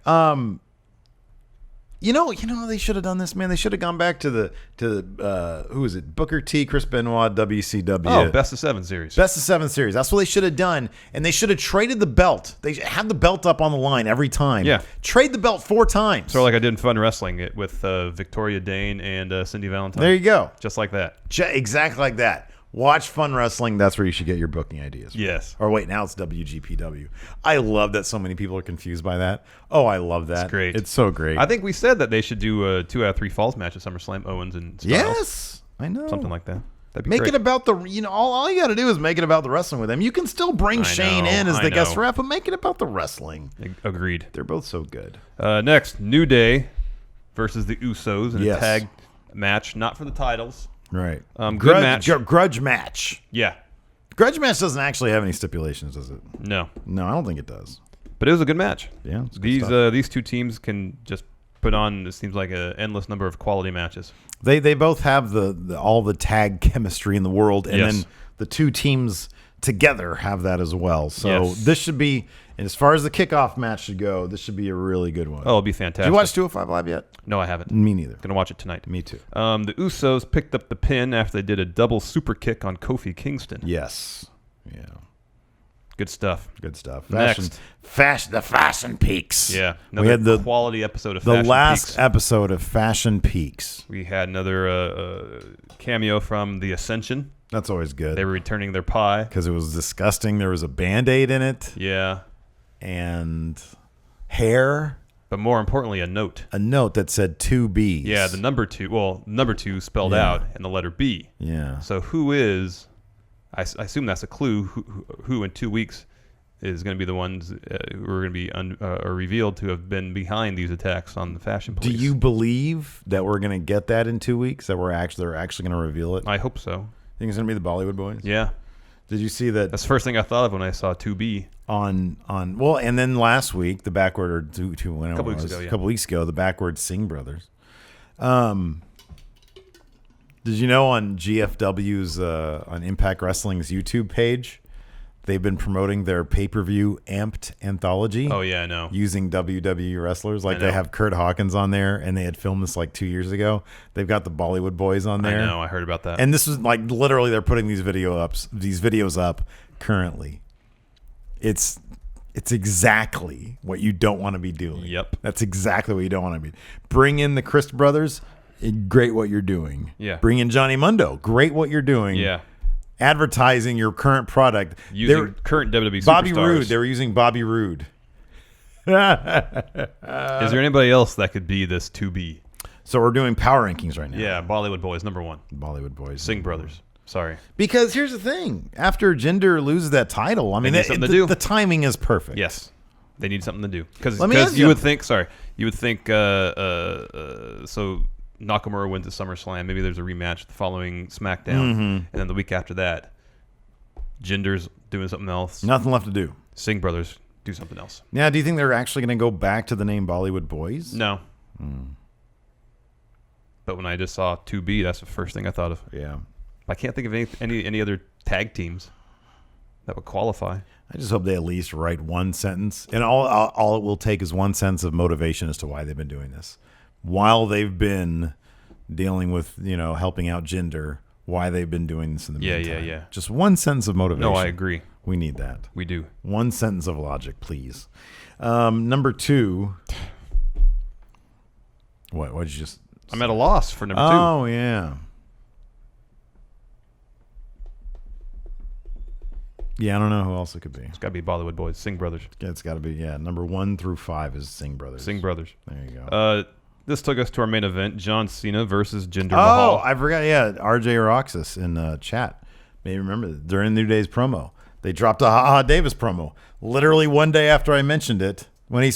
You know, they should have done this, man. They should have gone back to who is it? Booker T, Chris Benoit, WCW. Oh, best of 7 series. Best of 7 series. That's what they should have done. And they should have traded the belt. They had the belt up on the line every time. Yeah. Trade the belt 4 times. Sort of like I did in Fun Wrestling it with Victoria Dane and Cindy Valentine. There you go. Just like that. Exactly like that. Watch Fun Wrestling. That's where you should get your booking ideas. Yes. Or wait, now it's WGPW. I love that so many people are confused by that. Oh, I love that. It's great. It's so great. I think we said that they should do a 2 out of 3 falls match at SummerSlam, Owens and Styles. Yes. I know. Something like that. Make great. it about the, all you got to do is make it about the wrestling with them. You can still bring Shane in as the guest ref, but make it about the wrestling. Agreed. They're both so good. Next, New Day versus the Usos in Yes. a tag match, not for the titles. Right. Good match. Grudge match. Yeah. Grudge match doesn't actually have any stipulations, does it? No. No, I don't think it does. But it was a good match. Yeah. It's good stuff. These two teams can just put on, it seems like, an endless number of quality matches. They both have all the tag chemistry in the world, and then the two teams together have that as well. So this should be, and as far as the kickoff match should go, this should be a really good one. Oh, it'll be fantastic. Did you watch 205 Live yet? No, I haven't. Me neither. Gonna watch it tonight. Me too. The Usos picked up the pin after they did a double super kick on Kofi Kingston. Yes. Yeah. Good stuff. Good stuff. Next. The Fashion Peaks. Yeah. We had the quality episode of the Fashion last Peaks. episode of Fashion Peaks. We had another cameo from The Ascension. That's always good. They were returning their pie. Because it was disgusting. There was a Band-Aid in it. Yeah. And hair. But more importantly, a note. A note that said 2 B's. Yeah, the number 2. Well, number 2 spelled out and the letter B. Yeah. So who is... I assume that's a clue. Who in 2 weeks is going to be the ones who are going to be revealed to have been behind these attacks on the Fashion Police? Do you believe that we're going to get that in 2 weeks? That they're actually going to reveal it? I hope so. Think it's going to be the Bollywood Boys? Yeah. Did you see that? That's the first thing I thought of when I saw 2B. Well, and then last week, the backward, or a couple weeks ago, the backward Singh brothers. Did you know on GFW's on Impact Wrestling's YouTube page, they've been promoting their pay-per-view Amped anthology? Oh yeah, I know. Using WWE wrestlers, like they have Kurt Hawkins on there, and they had filmed this like 2 years ago. They've got the Bollywood Boys on there. I know, I heard about that. And this is like literally they're putting these videos up currently. It's exactly what you don't want to be doing. Yep. That's exactly what you don't want to be. Bring in the Christ brothers. Great what you're doing. Yeah. Bring in Johnny Mundo. Great what you're doing. Yeah. Advertising your current product. Using current WWE Bobby superstars. Roode. They were using Bobby Roode. Is there anybody else that could be this 2B? So we're doing power rankings right now. Yeah, Bollywood Boys, number 1. Bollywood Boys. Singh brothers. Sorry. Because here's the thing. After Jinder loses that title, I mean, need something to do. The timing is perfect. Yes. They need something to do. Because ask you you- would think, so Nakamura wins at SummerSlam. Maybe there's a rematch the following SmackDown. And then the week after that, Jinder's doing something else. Nothing left to do. Singh brothers do something else. Now, do you think they're actually going to go back to the name Bollywood Boys? No. But when I just saw 2B, that's the first thing I thought of. Yeah. I can't think of any other tag teams that would qualify. I just hope they at least write one sentence. And all it will take is one sentence of motivation as to why they've been doing this. While they've been dealing with, helping out Jinder, why they've been doing this in the meantime. Yeah. Just one sentence of motivation. No, I agree. We need that. We do. One sentence of logic, please. Number 2. What did you just... I'm at a loss for number 2. Oh, yeah. Yeah, I don't know who else it could be. It's got to be Bollywood Boys, Singh brothers. Yeah, it's got to be, number 1 through 5 is Singh brothers. Singh brothers. There you go. This took us to our main event, John Cena versus Jinder Oh, Mahal. I forgot. Yeah, RJ Roxas in chat. Maybe remember during New Day's promo, they dropped a Ha Davis promo. Literally one day after I mentioned it, when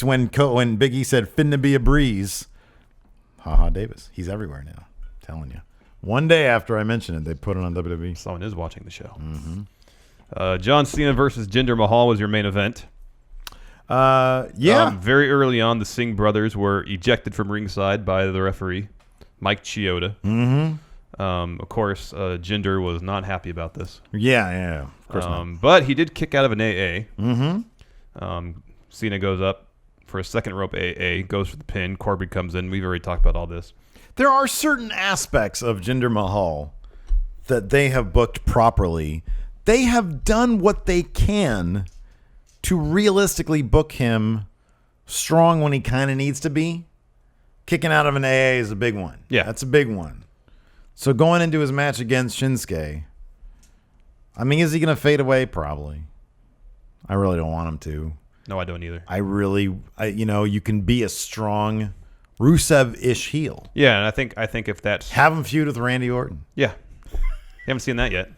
Big E said "finna be a breeze," Ha Davis. He's everywhere now. I'm telling you. One day after I mentioned it, they put it on WWE. Someone is watching the show. John Cena versus Jinder Mahal was your main event. Yeah. Very early on, the Singh brothers were ejected from ringside by the referee, Mike Chioda. Of course, Jinder was not happy about this. Yeah. Of course not. But he did kick out of an AA. Cena goes up for a second rope AA, goes for the pin. Corbin comes in. We've already talked about all this. There are certain aspects of Jinder Mahal that they have booked properly. They have done what they can to realistically book him strong when he kind of needs to be. Kicking out of an AA is a big one. Yeah. That's a big one. So going into his match against Shinsuke, I mean, is he going to fade away? Probably. I really don't want him to. No, I don't either. You can be a strong Rusev-ish heel. Yeah, and I think if that's... Have him feud with Randy Orton. Yeah. Haven't seen that yet.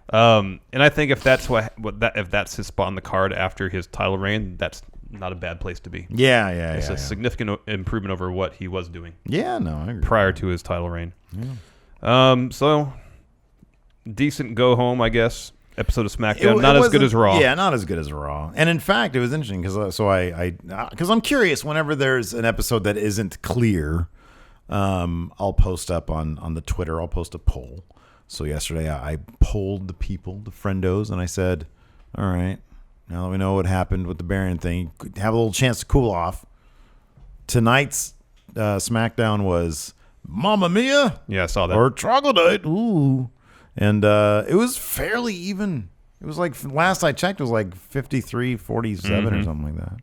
And I think if that's if that's his spot on the card after his title reign, that's not a bad place to be. Yeah. It's a significant improvement over what he was doing. Yeah, no, I agree. Prior to his title reign. Yeah. So decent go home, I guess. Episode of Smackdown, not as good as Raw. Yeah, not as good as Raw. And in fact, it was interesting because because I'm curious. Whenever there's an episode that isn't clear, I'll post up on the Twitter. I'll post a poll. So yesterday, I polled the people, the friendos, and I said, "All right, now that we know what happened with the Baron thing, have a little chance to cool off." Tonight's Smackdown was Mamma Mia, Yeah, I saw that. or Troglodyte. Ooh. And it was fairly even. It was like, last I checked, it was like 53-47 or something like that.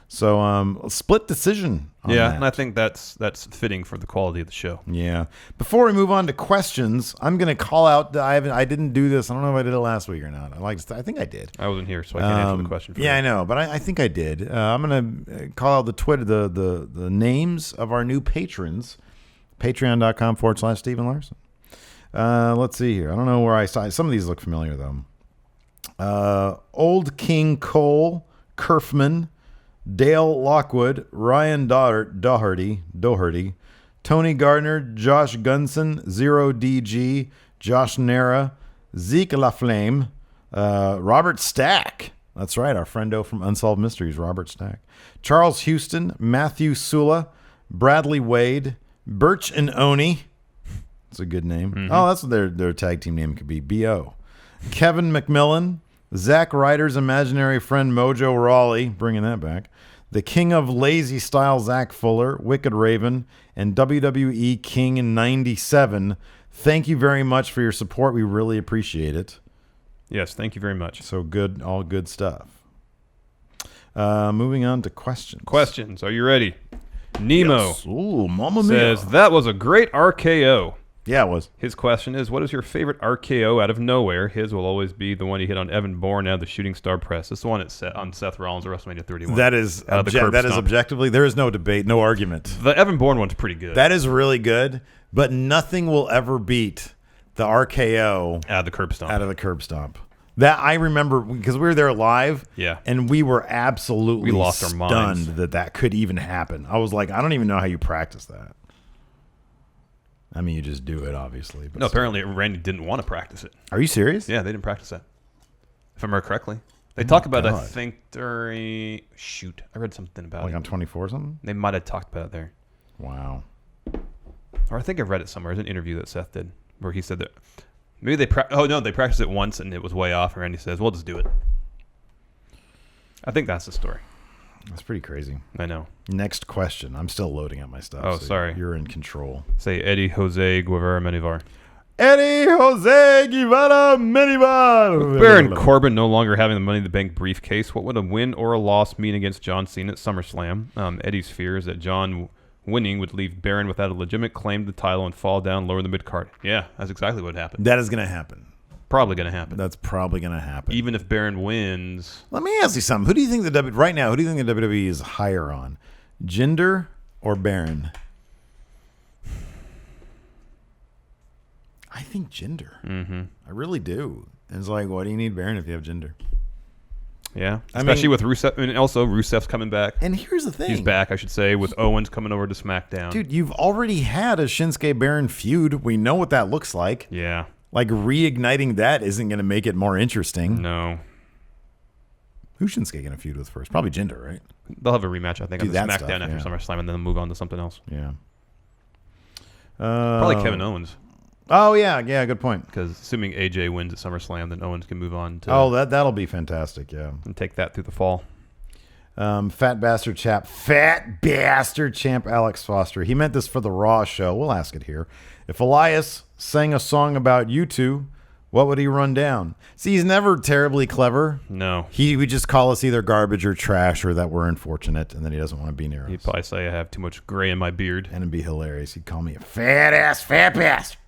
So a split decision on that. And I think that's fitting for the quality of the show. Yeah. Before we move on to questions, I'm going to call out. I didn't do this. I don't know if I did it last week or not. I think I did. I wasn't here, so I can't answer the question for you. I know, but I think I did. I'm going to call out the Twitter, the names of our new patrons. Patreon.com/Stephen Larson. Let's see here. I don't know where I saw. Some of these look familiar, though. Old King Cole, Kerfman, Dale Lockwood, Ryan Doherty, Tony Gardner, Josh Gunson, 0DG, Josh Nera, Zeke LaFlame, Robert Stack. That's right, our friendo from Unsolved Mysteries, Robert Stack. Charles Houston, Matthew Sula, Bradley Wade, Birch and Oni. That's a good name. Oh, that's what their tag team name could be. B.O. Kevin McMillan, Zach Ryder's imaginary friend Mojo Rawley, bringing that back. The King of Lazy Style, Zach Fuller, Wicked Raven, and WWE King in 97. Thank you very much for your support. We really appreciate it. Yes, thank you very much. So good, all good stuff. Moving on to questions. Questions. Are you ready? Nemo Ooh, Mamma Mia. says, that was a great RKO. Yeah, it was. His question is, what is your favorite RKO out of nowhere? His will always be the one he hit on Evan Bourne out of the Shooting Star Press. This is the one on Seth Rollins at WrestleMania 31. That is objectively, there is no debate, no argument. The Evan Bourne one's pretty good. That is really good, but nothing will ever beat the RKO out of the curb stomp. Out of the curb stomp. That I remember because we were there live, and we were absolutely lost our minds that could even happen. I was like, I don't even know how you practice that. I mean, you just do it, obviously. But no, apparently Randy didn't want to practice it. Are you serious? Yeah, they didn't practice that. If I remember correctly. They talk about it, I think, during... Shoot, I read something about it. Like on 24 or something? They might have talked about it there. Wow. Or I think I read it somewhere. It was an interview that Seth did where he said that... Maybe they practiced it once and it was way off, and Randy says, we'll just do it. I think that's the story. That's pretty crazy. I know. Next question. I'm still loading up my stuff. Oh, sorry. You're in control. Say Eddie Jose Guevara Menivar. Eddie Jose Guevara Menivar. With Baron Corbin no longer having the Money in the Bank briefcase, what would a win or a loss mean against John Cena at SummerSlam? Eddie's fear is that John winning would leave Baron without a legitimate claim to the title and fall down lower in the mid-card. Yeah, that's exactly what happened. That is going to happen. Probably going to happen. That's probably going to happen. Even if Baron wins. Let me ask you something. Who do you think the WWE is higher on? Jinder or Baron? I think Jinder. Mm-hmm. I really do. And it's like, why do you need Baron if you have Jinder? Yeah, especially with Rusev. I mean, also, Rusev's coming back. And here's the thing. He's back, I should say, with Owens coming over to SmackDown. Dude, you've already had a Shinsuke Baron feud. We know what that looks like. Yeah. Like, reigniting that isn't going to make it more interesting. No. Who's Shinsuke going to feud with first? Probably Jinder, right? They'll have a rematch, I think, on the SmackDown after yeah. SummerSlam, and then move on to something else. Yeah. Probably Kevin Owens. Oh, yeah. Yeah, good point. Because assuming AJ wins at SummerSlam, then Owens can move on to... that'll be fantastic, yeah. And take that through the fall. Fat bastard champ Alex Foster. He meant this for the Raw show. We'll ask it here. If Elias sang a song about you two, what would he run down? See, he's never terribly clever. No. He would just call us either garbage or trash or that we're unfortunate, and then he doesn't want to be near us. He'd probably say I have too much gray in my beard. And it'd be hilarious. He'd call me a fat bastard.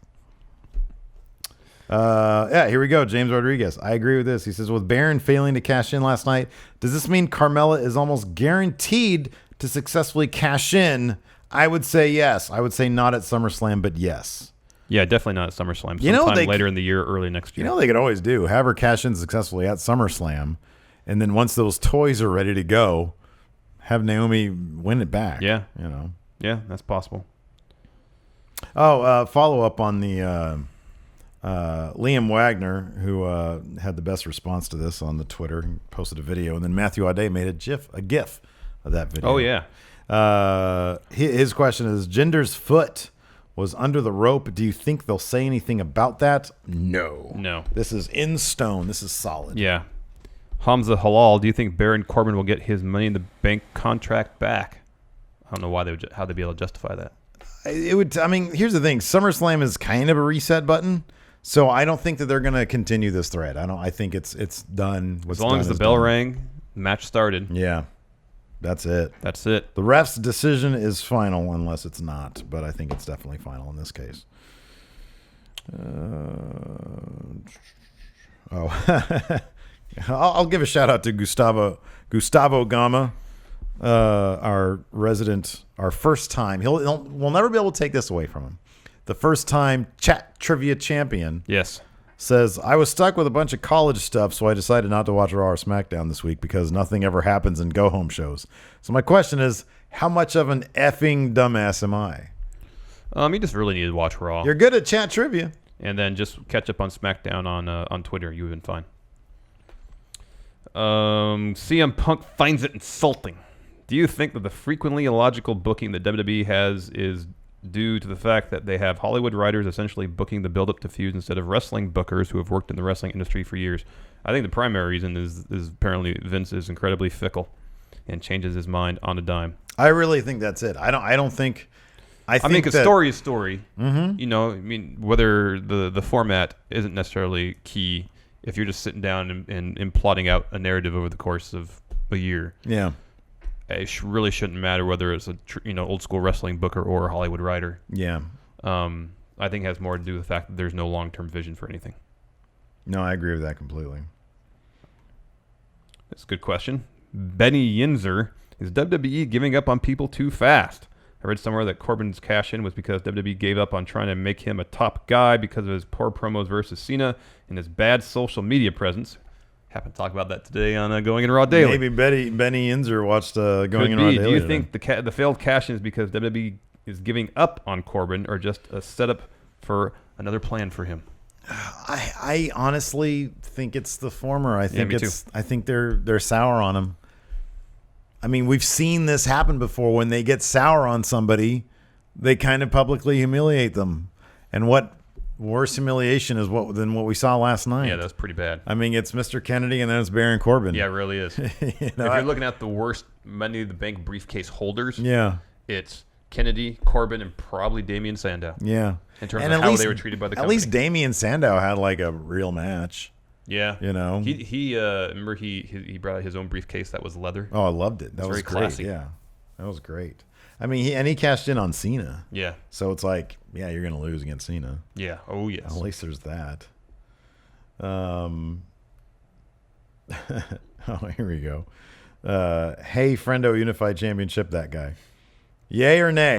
Yeah, here we go. James Rodriguez. I agree with this. He says, with Baron failing to cash in last night, does this mean Carmella is almost guaranteed to successfully cash in? I would say yes. I would say not at SummerSlam, but yes. Yeah, definitely not at SummerSlam. You know, Sometime later in the year, early next year. You know what they could always do? Have her cash in successfully at SummerSlam, and then once those toys are ready to go, have Naomi win it back. Yeah. You know. Yeah, that's possible. Oh, follow up on the Liam Wagner, who had the best response to this on the Twitter, he posted a video, and then Matthew Ade made a GIF of that video. Oh, yeah. His question is, Jinder's foot was under the rope. Do you think they'll say anything about that? No. This is in stone. This is solid. Yeah. Hamza Halal, do you think Baron Corbin will get his Money in the Bank contract back? I don't know how they'd be able to justify that. It would. I mean, here's the thing. SummerSlam is kind of a reset button, so I don't think that they're going to continue this thread. I think it's done. As long as the bell rang, match started. Yeah, that's it. That's it. The ref's decision is final unless it's not, but I think it's definitely final in this case. I'll give a shout out to Gustavo Gama, our resident, our first time. We'll never be able to take this away from him. The first time chat trivia champion. Yes. Says, I was stuck with a bunch of college stuff, so I decided not to watch Raw or SmackDown this week because nothing ever happens in go-home shows. So my question is, how much of an effing dumbass am I? You just really need to watch Raw. You're good at chat trivia. And then just catch up on SmackDown on Twitter. You would have been fine. CM Punk finds it insulting. Do you think that the frequently illogical booking that WWE has is due to the fact that they have Hollywood writers essentially booking the build-up to feuds instead of wrestling bookers who have worked in the wrestling industry for years? I think the primary reason is apparently Vince is incredibly fickle and changes his mind on a dime. I really think that's it. I don't think. I think a story is story. Mm-hmm. You know, I mean, whether the format isn't necessarily key if you're just sitting down and plotting out a narrative over the course of a year. Yeah. It really shouldn't matter whether it's a old school wrestling booker or a Hollywood writer. Yeah. I think it has more to do with the fact that there's no long-term vision for anything. No, I agree with that completely. That's a good question. Benny Yinzer, is WWE giving up on people too fast? I read somewhere that Corbin's cash-in was because WWE gave up on trying to make him a top guy because of his poor promos versus Cena and his bad social media presence. Happened to talk about that today on Going in Raw Daily. Maybe Benny Yinzer watched Going in Raw Daily. Do you think the failed cash-in is because WWE is giving up on Corbin or just a setup for another plan for him? I honestly think it's the former. I think me too. I think they're sour on him. I mean, we've seen this happen before. When they get sour on somebody, they kind of publicly humiliate them. And what worse humiliation is than what we saw last night? Yeah, that's pretty bad. I mean, it's Mr. Kennedy and then it's Baron Corbin. Yeah, it really is. If you're looking at the worst Money in the Bank briefcase holders, yeah, it's Kennedy, Corbin, and probably Damian Sandow. Yeah. In terms of how they were treated by the company. At least Damian Sandow had like a real match. Yeah. You know? He remember he brought out his own briefcase that was leather. Oh, I loved it. That was very great. classy. Yeah. That was great. I mean, he cashed in on Cena. Yeah. So it's like, yeah, you're going to lose against Cena. Yeah. Oh, yes. At least there's that. Oh, here we go. Hey, Friendo Unified Championship, that guy. Yay or nay,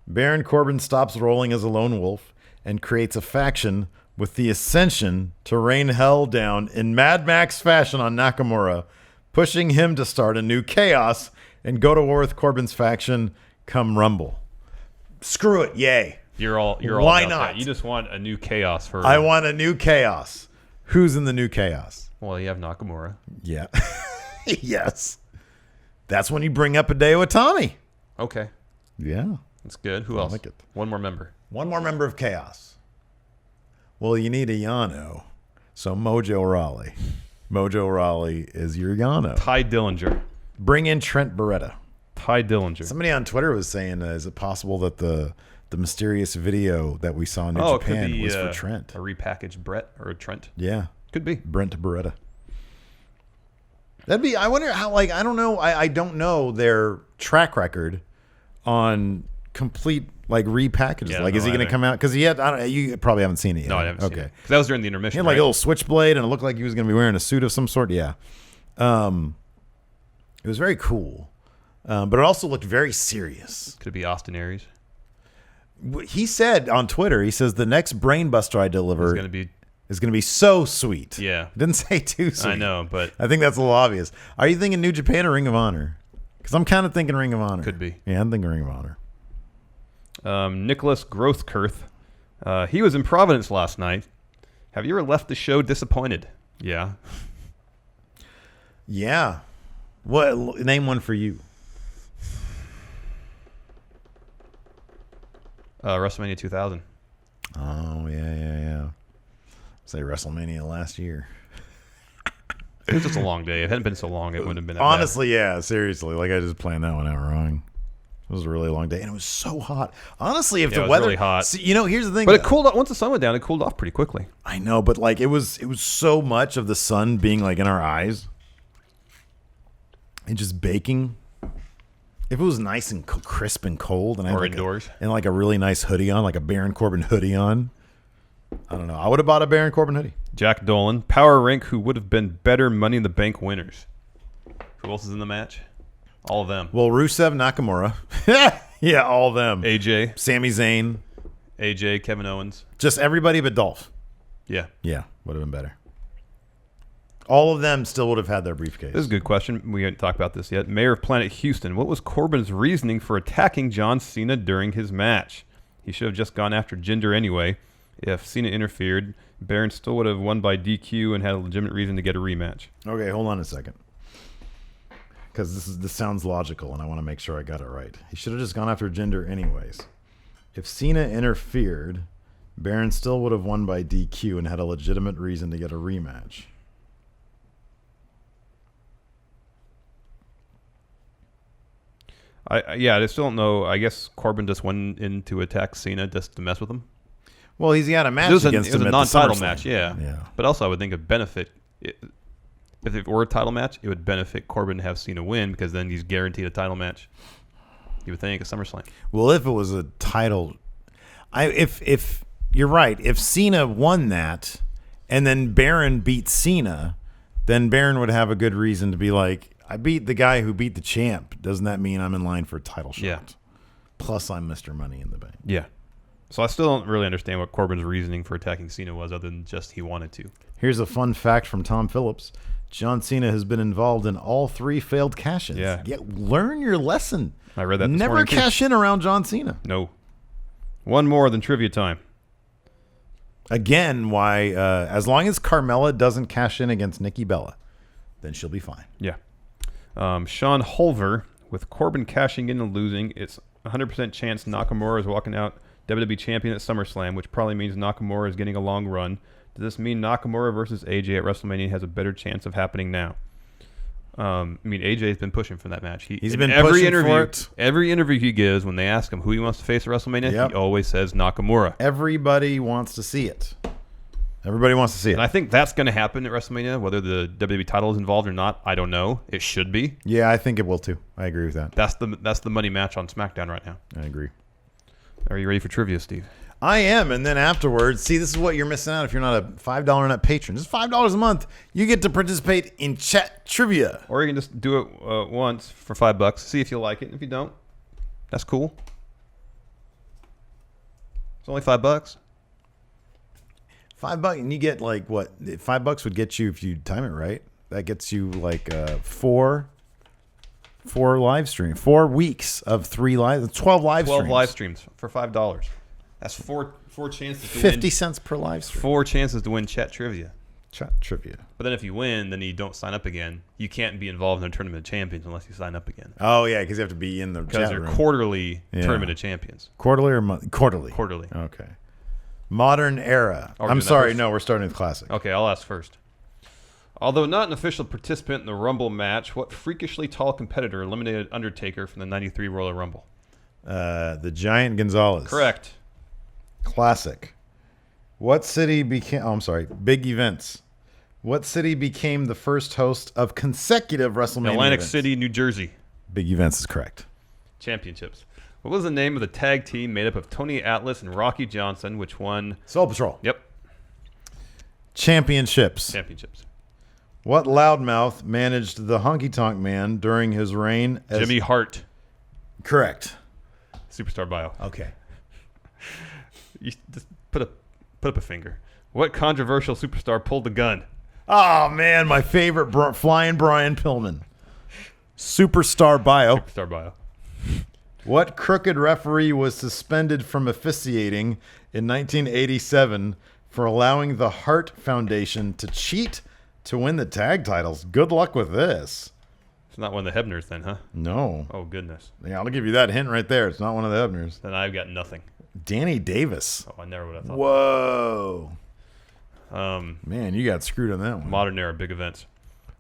Baron Corbin stops rolling as a lone wolf and creates a faction with the Ascension to rain hell down in Mad Max fashion on Nakamura, pushing him to start a new chaos and go to war with Corbin's faction come Rumble. Screw it, yay. You're all Why about not? That. You just want a new chaos for. I want a new chaos. Who's in the new chaos? Well, you have Nakamura. Yeah. Yes. That's when you bring up Hideo Itami. Okay. Yeah. That's good. Who else? like it. One more member. One more member of Chaos. Well, you need a Yano. So Mojo Rawley. Mojo Rawley is your Yano. Ty Dillinger. Bring in Trent Beretta. Ty Dillinger. Somebody on Twitter was saying, is it possible that the mysterious video that we saw in New it Japan could be, was for Trent? A repackaged Brett or a Trent. Yeah. Could be. Brent Beretta. That'd be, I wonder how, like, I don't know. I don't know their track record on complete, like, repackages. Yeah, like, is he going to come out? Because he had, I don't know, you probably haven't seen it yet. No, I haven't seen it. Because that was during the intermission. He had, like, a little switchblade, and it looked like he was going to be wearing a suit of some sort. Yeah. It was very cool. But it also looked very serious. Could it be Austin Aries? He said on Twitter, he says the next brain buster I deliver It's going to be so sweet. Yeah. Didn't say too sweet. I know, but I think that's a little obvious. Are you thinking New Japan or Ring of Honor? Because I'm kind of thinking Ring of Honor. Could be. Yeah, I'm thinking Ring of Honor. Nicholas Grothkirth. He was in Providence last night. Have you ever left the show disappointed? Yeah. Yeah. What? Name one for you. WrestleMania 2000. Oh, yeah. Say WrestleMania last year. It was just a long day. If it hadn't been so long, it wouldn't have been that Honestly, yeah, seriously. Like, I just planned that one out wrong. It was a really long day, and it was so hot. Honestly, if Yeah, the it was weather, really hot. See, here's the thing. But it cooled off. Once the sun went down, it cooled off pretty quickly. I know, but like it was so much of the sun being like in our eyes and just baking. If it was nice and crisp and cold, and I had Or like indoors. and like a really nice hoodie on, like a Baron Corbin hoodie on, I don't know. I would have bought a Baron Corbin hoodie. Jack Dolan, Power Rank, who would have been better Money in the Bank winners. Who else is in the match? All of them. Well, Rusev, Nakamura, yeah, all of them. AJ, Sami Zayn, AJ, Kevin Owens. just everybody but Dolph. Yeah. Yeah, would have been better. All of them still would have had their briefcase. This is a good question. We haven't talked about this yet. Mayor of Planet Houston, what was Corbin's reasoning for attacking John Cena during his match? He should have just gone after Jinder anyway. If Cena interfered, Baron still would have won by DQ and had a legitimate reason to get a rematch. Okay, hold on a second. Because this sounds logical, and I want to make sure I got it right. He should have just gone after Jinder anyways. If Cena interfered, Baron still would have won by DQ and had a legitimate reason to get a rematch. I still don't know. I guess Corbin just went in to attack Cena just to mess with him. Well, he had a match It was against him a at non-title the SummerSlam. match, yeah. But also, I would think if it were a title match, it would benefit Corbin to have Cena win because then he's guaranteed a title match. You would think at SummerSlam. Well, if it was a title, if you're right, if Cena won that and then Baron beat Cena, then Baron would have a good reason to be like, I beat the guy who beat the champ. Doesn't that mean I'm in line for a title shot? Yeah. Plus, I'm Mr. Money in the Bank. Yeah. So I still don't really understand what Corbin's reasoning for attacking Cena was other than just he wanted to. Here's a fun fact from Tom Phillips. John Cena has been involved in all 3 failed cash-ins. Yeah. Learn your lesson. I read that this Never morning, too. cash in around John Cena. No. One more than trivia time. Again, why? As long as Carmella doesn't cash in against Nikki Bella, then she'll be fine. Yeah. Sean Hulver, with Corbin cashing in and losing, it's 100% chance Nakamura is walking out WWE champion at SummerSlam, which probably means Nakamura is getting a long run. Does this mean Nakamura versus AJ at WrestleMania has a better chance of happening now? AJ's been pushing for that match. He's been pushing for it. Every interview he gives, when they ask him who he wants to face at WrestleMania, he always says Nakamura. Everybody wants to see it. Everybody wants to see it. And I think that's going to happen at WrestleMania, whether the WWE title is involved or not. I don't know. It should be. Yeah, I think it will too. I agree with that. That's the money match on SmackDown right now. I agree. Are you ready for trivia, Steve? I am, and then afterwards, see, this is what you're missing out if you're not a $5 net patron. Just $5 a month, you get to participate in chat trivia. Or you can just do it once for $5. See if you like it. And if you don't, that's cool. It's only $5. $5, and you get like what? $5 would get you if you time it right. That gets you like 4 live streams, 4 weeks of 3 live, 12 live streams. 12 live streams for $5. That's four chances to 50 win. cents per live stream. 4 chances to win chat trivia. Chat trivia. But then if you win, then you don't sign up again. You can't be involved in the Tournament of Champions unless you sign up again. Oh yeah, because you have to be in the because chat they're room. quarterly Tournament of Champions. Quarterly or quarterly? Quarterly. Okay. Modern era. Are we I'm doing that sorry, first? no, we're starting with classic. Okay, I'll ask first. Although not an official participant in the Rumble match, what freakishly tall competitor eliminated Undertaker from the 93 Royal Rumble? The Giant Gonzalez. Correct. Classic. What city became... Oh, I'm sorry. Big events. What city became the first host of consecutive WrestleMania Atlantic events? City, New Jersey. Big events is correct. Championships. What was the name of the tag team made up of Tony Atlas and Rocky Johnson, which won... Soul Patrol. Yep. Championships. Championships. What loudmouth managed the Honky Tonk Man during his reign as... Jimmy Hart. Correct. Superstar bio. Okay. You just put up a finger. What controversial superstar pulled the gun? Oh, man, my favorite, Flying Brian Pillman. Superstar bio. Superstar bio. What crooked referee was suspended from officiating in 1987 for allowing the Hart Foundation to cheat to win the tag titles? Good luck with this. It's not one of the Hebners then, huh? No. Oh, goodness. Yeah, I'll give you that hint right there. It's not one of the Ebners. Then I've got nothing. Danny Davis. Oh, I never would have thought. Whoa. that. Man, you got screwed on that one. Modern era big events.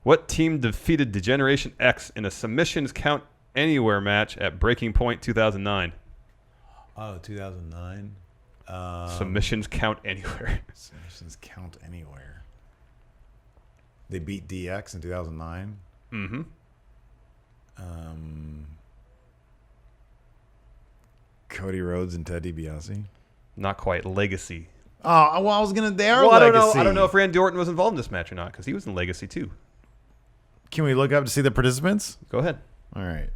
What team defeated Degeneration X in a submissions count anywhere match at Breaking Point 2009? Oh, 2009. Submissions count anywhere. Submissions count anywhere. They beat DX in 2009. Mm-hmm. Cody Rhodes and Ted DiBiase. Not quite. Legacy. Oh, well, I was gonna. They are Well, Legacy. I don't know if Randy Orton was involved in this match or not because he was in Legacy too. Can we look up to see the participants? Go ahead. All right.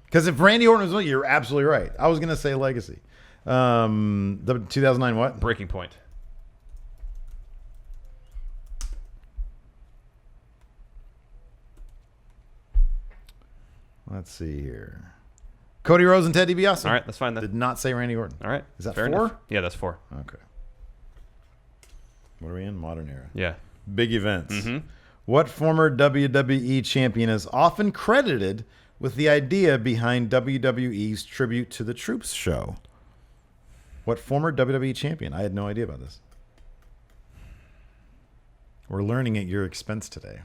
Because if Randy Orton was, you're absolutely right. I was gonna say Legacy. The 2009 what? Breaking Point. Let's see here. Cody Rhodes and Ted DiBiase. All right, that's fine then. Did not say Randy Orton. All right. Is that Fair 4? enough. Yeah, that's 4. Okay. What are we in? Modern era. Yeah. Big events. Mm-hmm. What former WWE champion is often credited with the idea behind WWE's Tribute to the Troops show? What former WWE champion? I had no idea about this. We're learning at your expense today.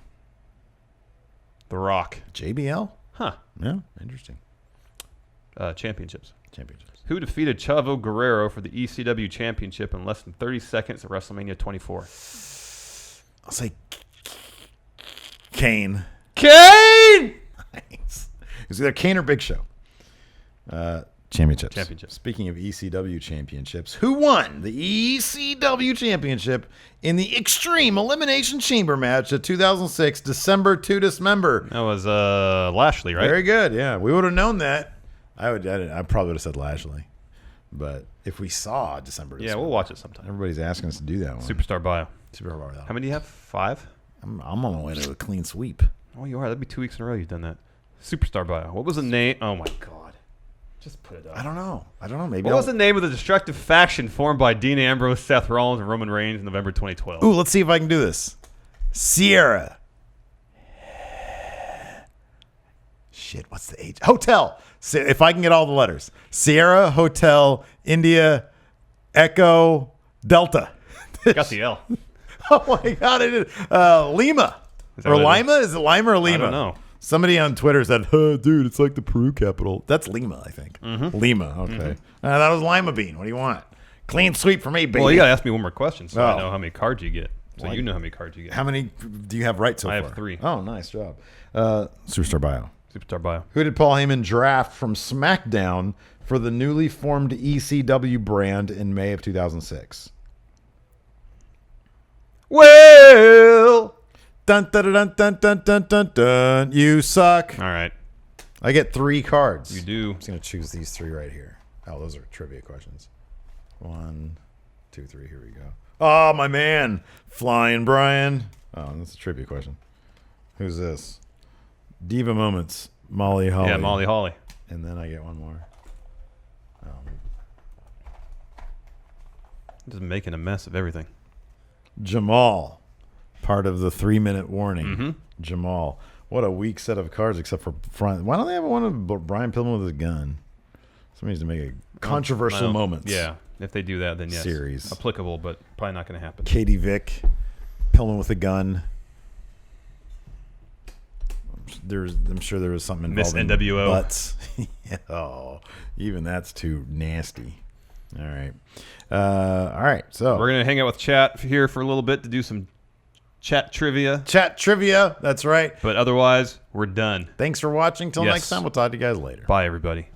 The Rock. JBL? Huh. Yeah, interesting. Championships. Championships. Who defeated Chavo Guerrero for the ECW Championship in less than 30 seconds at WrestleMania 24? I'll say Kane. Kane! Nice. It was either Kane or Big Show. Championships. Speaking of ECW championships, who won the ECW championship in the Extreme Elimination Chamber match at 2006 December to Dismember? That was Lashley, right? Very good. Yeah, we would have known that. I probably would have said Lashley, but if we saw December, to Yeah, Dismember, we'll watch it sometime. Everybody's asking us to do that one. Superstar bio. Superstar bio. How many do you have? 5? I'm on my way to a clean sweep. Oh, you are. That'd be 2 weeks in a row you've done that. Superstar bio. What was the name? Oh, my God. Just put it up. I don't know. Maybe. What was the name of the destructive faction formed by Dean Ambrose, Seth Rollins, and Roman Reigns in November 2012? Ooh, let's see if I can do this. Sierra. Shit, what's the H? Hotel. If I can get all the letters. Sierra, Hotel, India, Echo, Delta. Got the L. Oh my God, I did. Lima. Or Lima? Is it Lima or Lima? I don't know. Somebody on Twitter said, dude, it's like the Peru capital. That's Lima, I think. Mm-hmm. Lima, okay. Mm-hmm. That was Lima Bean. What do you want? Clean sweep for me, baby. Well, you got to ask me one more question so I Oh. know how many cards you get. So Well, you know how many cards you get. How many do you have right so far? I have 3. Oh, nice job. Superstar bio. Superstar bio. Who did Paul Heyman draft from Smackdown for the newly formed ECW brand in May of 2006? Well, Dun dun dun dun dun dun dun dun. You suck. all right. I get 3 cards. You do. I'm just gonna choose these 3 right here. Oh, those are trivia questions. 1, 2, 3. Here we go. Oh, my man, Flying Brian. Oh, that's a trivia question. Who's this? Diva Moments, Molly Holly. Yeah, Molly Holly. And then I get one more. Just making a mess of everything. Jamal, part of the 3-minute warning. Mm-hmm. Jamal. What a weak set of cards except for front. Why don't they have one of Brian Pillman with his gun? Somebody needs to make a controversial moments. Yeah, if they do that, then yes. Series. Applicable, but probably not going to happen. Katie Vick, Pillman with a gun. I'm sure there was something Miss involved NWO. in butts. Oh, even that's too nasty. All right. So We're going to hang out with chat here for a little bit to do some chat trivia. Chat trivia. That's right. But otherwise, we're done. Thanks for watching. Till Yes. next time, we'll talk to you guys later. Bye, everybody.